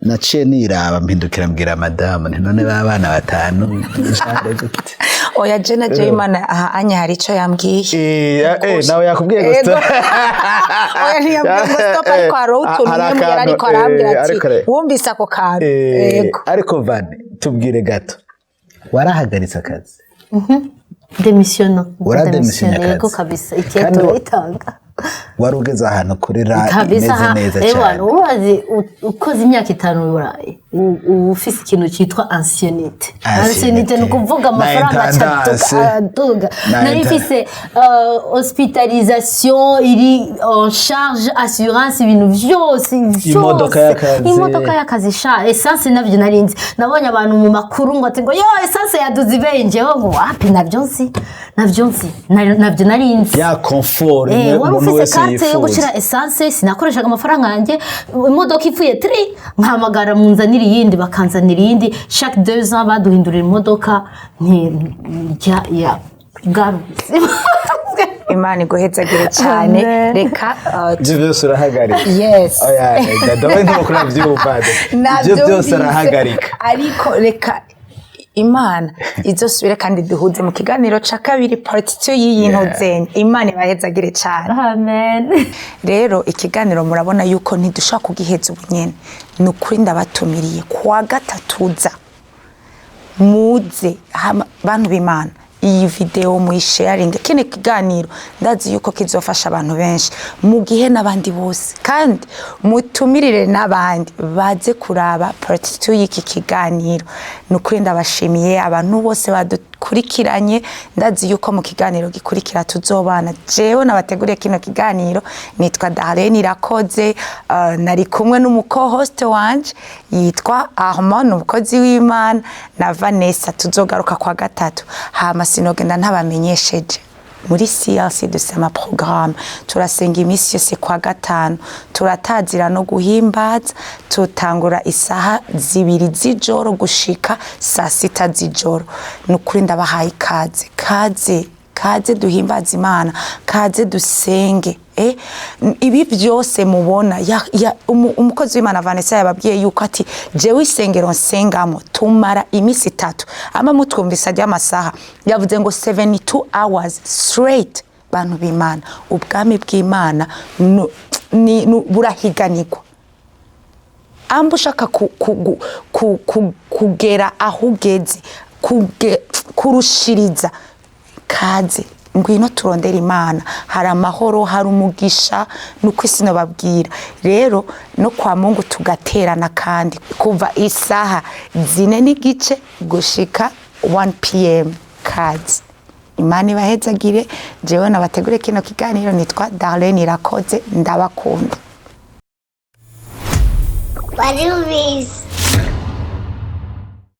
naciye niraba mpindukira mbwira madame none babana batanu oya jena je Imana anya hari ico yambwiye nawe yakubwiye ngo stop oya ntiyambwiye ngo stop, ariko arutu nimwe ariko arambwira ati wumvise ako kantu. Yego ariko Vane tubwire gato, warahagaritse akazi? Demissiono yego kabisa, icyeto itanga warugeza ahantu kurira neza cyane. Ewana ubazi ukoze imyaka 5 burayi ufise ikintu cyitwa ancienneté no kuvuga amafaranga aduga, nari mfise hospitalisation iri en charge, assurance, ibintu byose, imodoka y'akazi sha essence navyo narinzi, nabonye abantu mu makuru ngo ati ngo yo essence yaduze ibenje ngo wapi, navyo nzi navyo narinzi ya comfort ufise carte yo gushira essence, sinakoreshaga amafaranga yanjye, imodoka ipfuye 3 nkamagara munzanira yindi bakanzanira yindi chaque 2 ans baduhindurira imodoka bwari ubuzima. Imana iguhezagire cyane. Amen. Reka ibyo byose urahagarika. yes oya ndabaye ntukora by'ubupade ibyo byose arahagarika. ariko reka Imana izosubire kandi duhuze mu kiganiro ca kabiri part 2 y'iyintu zenye. Imana ibahezagire cyane. Amen. Rero ikiganiro murabona yuko ntidushaka kugiheza ubunyene. Nukuri ndabatumiriye kwa gatatuza muze bantu b'Imana iyi video muyisharinge kene kiganiro ndazi yuko kizofasha abantu benshi mu gihe nabandi bose kandi mutumirire nabandi baze kuraba part 2 y'iki kiganiro. Nukuri ndabashimiye abantu bose badukurikiranye. Ndazi yuko mu kiganiro gikurikira tuzobana. Jewe nabateguriye kino kiganiro nitwa Darlene Irakoze, nari kumwe n'umuco-host wanje yitwa Armand umukozi w'Imana na Vanessa. Tuzogaruka kwa gatatu hama sinogenda ntabamenyesheje muri CRC dusema programme turasenga imisi yose kwa gatanu, turatazira no guhimbaza. Tutangura isaha 2 z'ijoro gushika saa 6 z'ijoro. Nukuri ndabahaye kaze duhimbaza Imana, kaze dusenge. Ibi byose mubona umukozi w'Imana Vanessa yababwiye yuko ati jewe isengero nsengamo tumara imisi 3 ama mutwumvisa ry'amasaha yavuze ngo 72 hours straight. Bantu b'Imana ubwami bw'Imana burahiganirwa. Amba ushaka kugera aho ugeze kurushiriza kaze ngwino turondera Imana. Hari amahoro, hari umugisha nuko isi nababwira. Rero no kwa Mungu tugaterana kandi kuva isaha 4:30 gushika 1 PM kazi. Imana ibahezagire. Jewe nabategure kino kiganiro nitwa Darlene Irakoze. Ndabakunda. Wari ubizi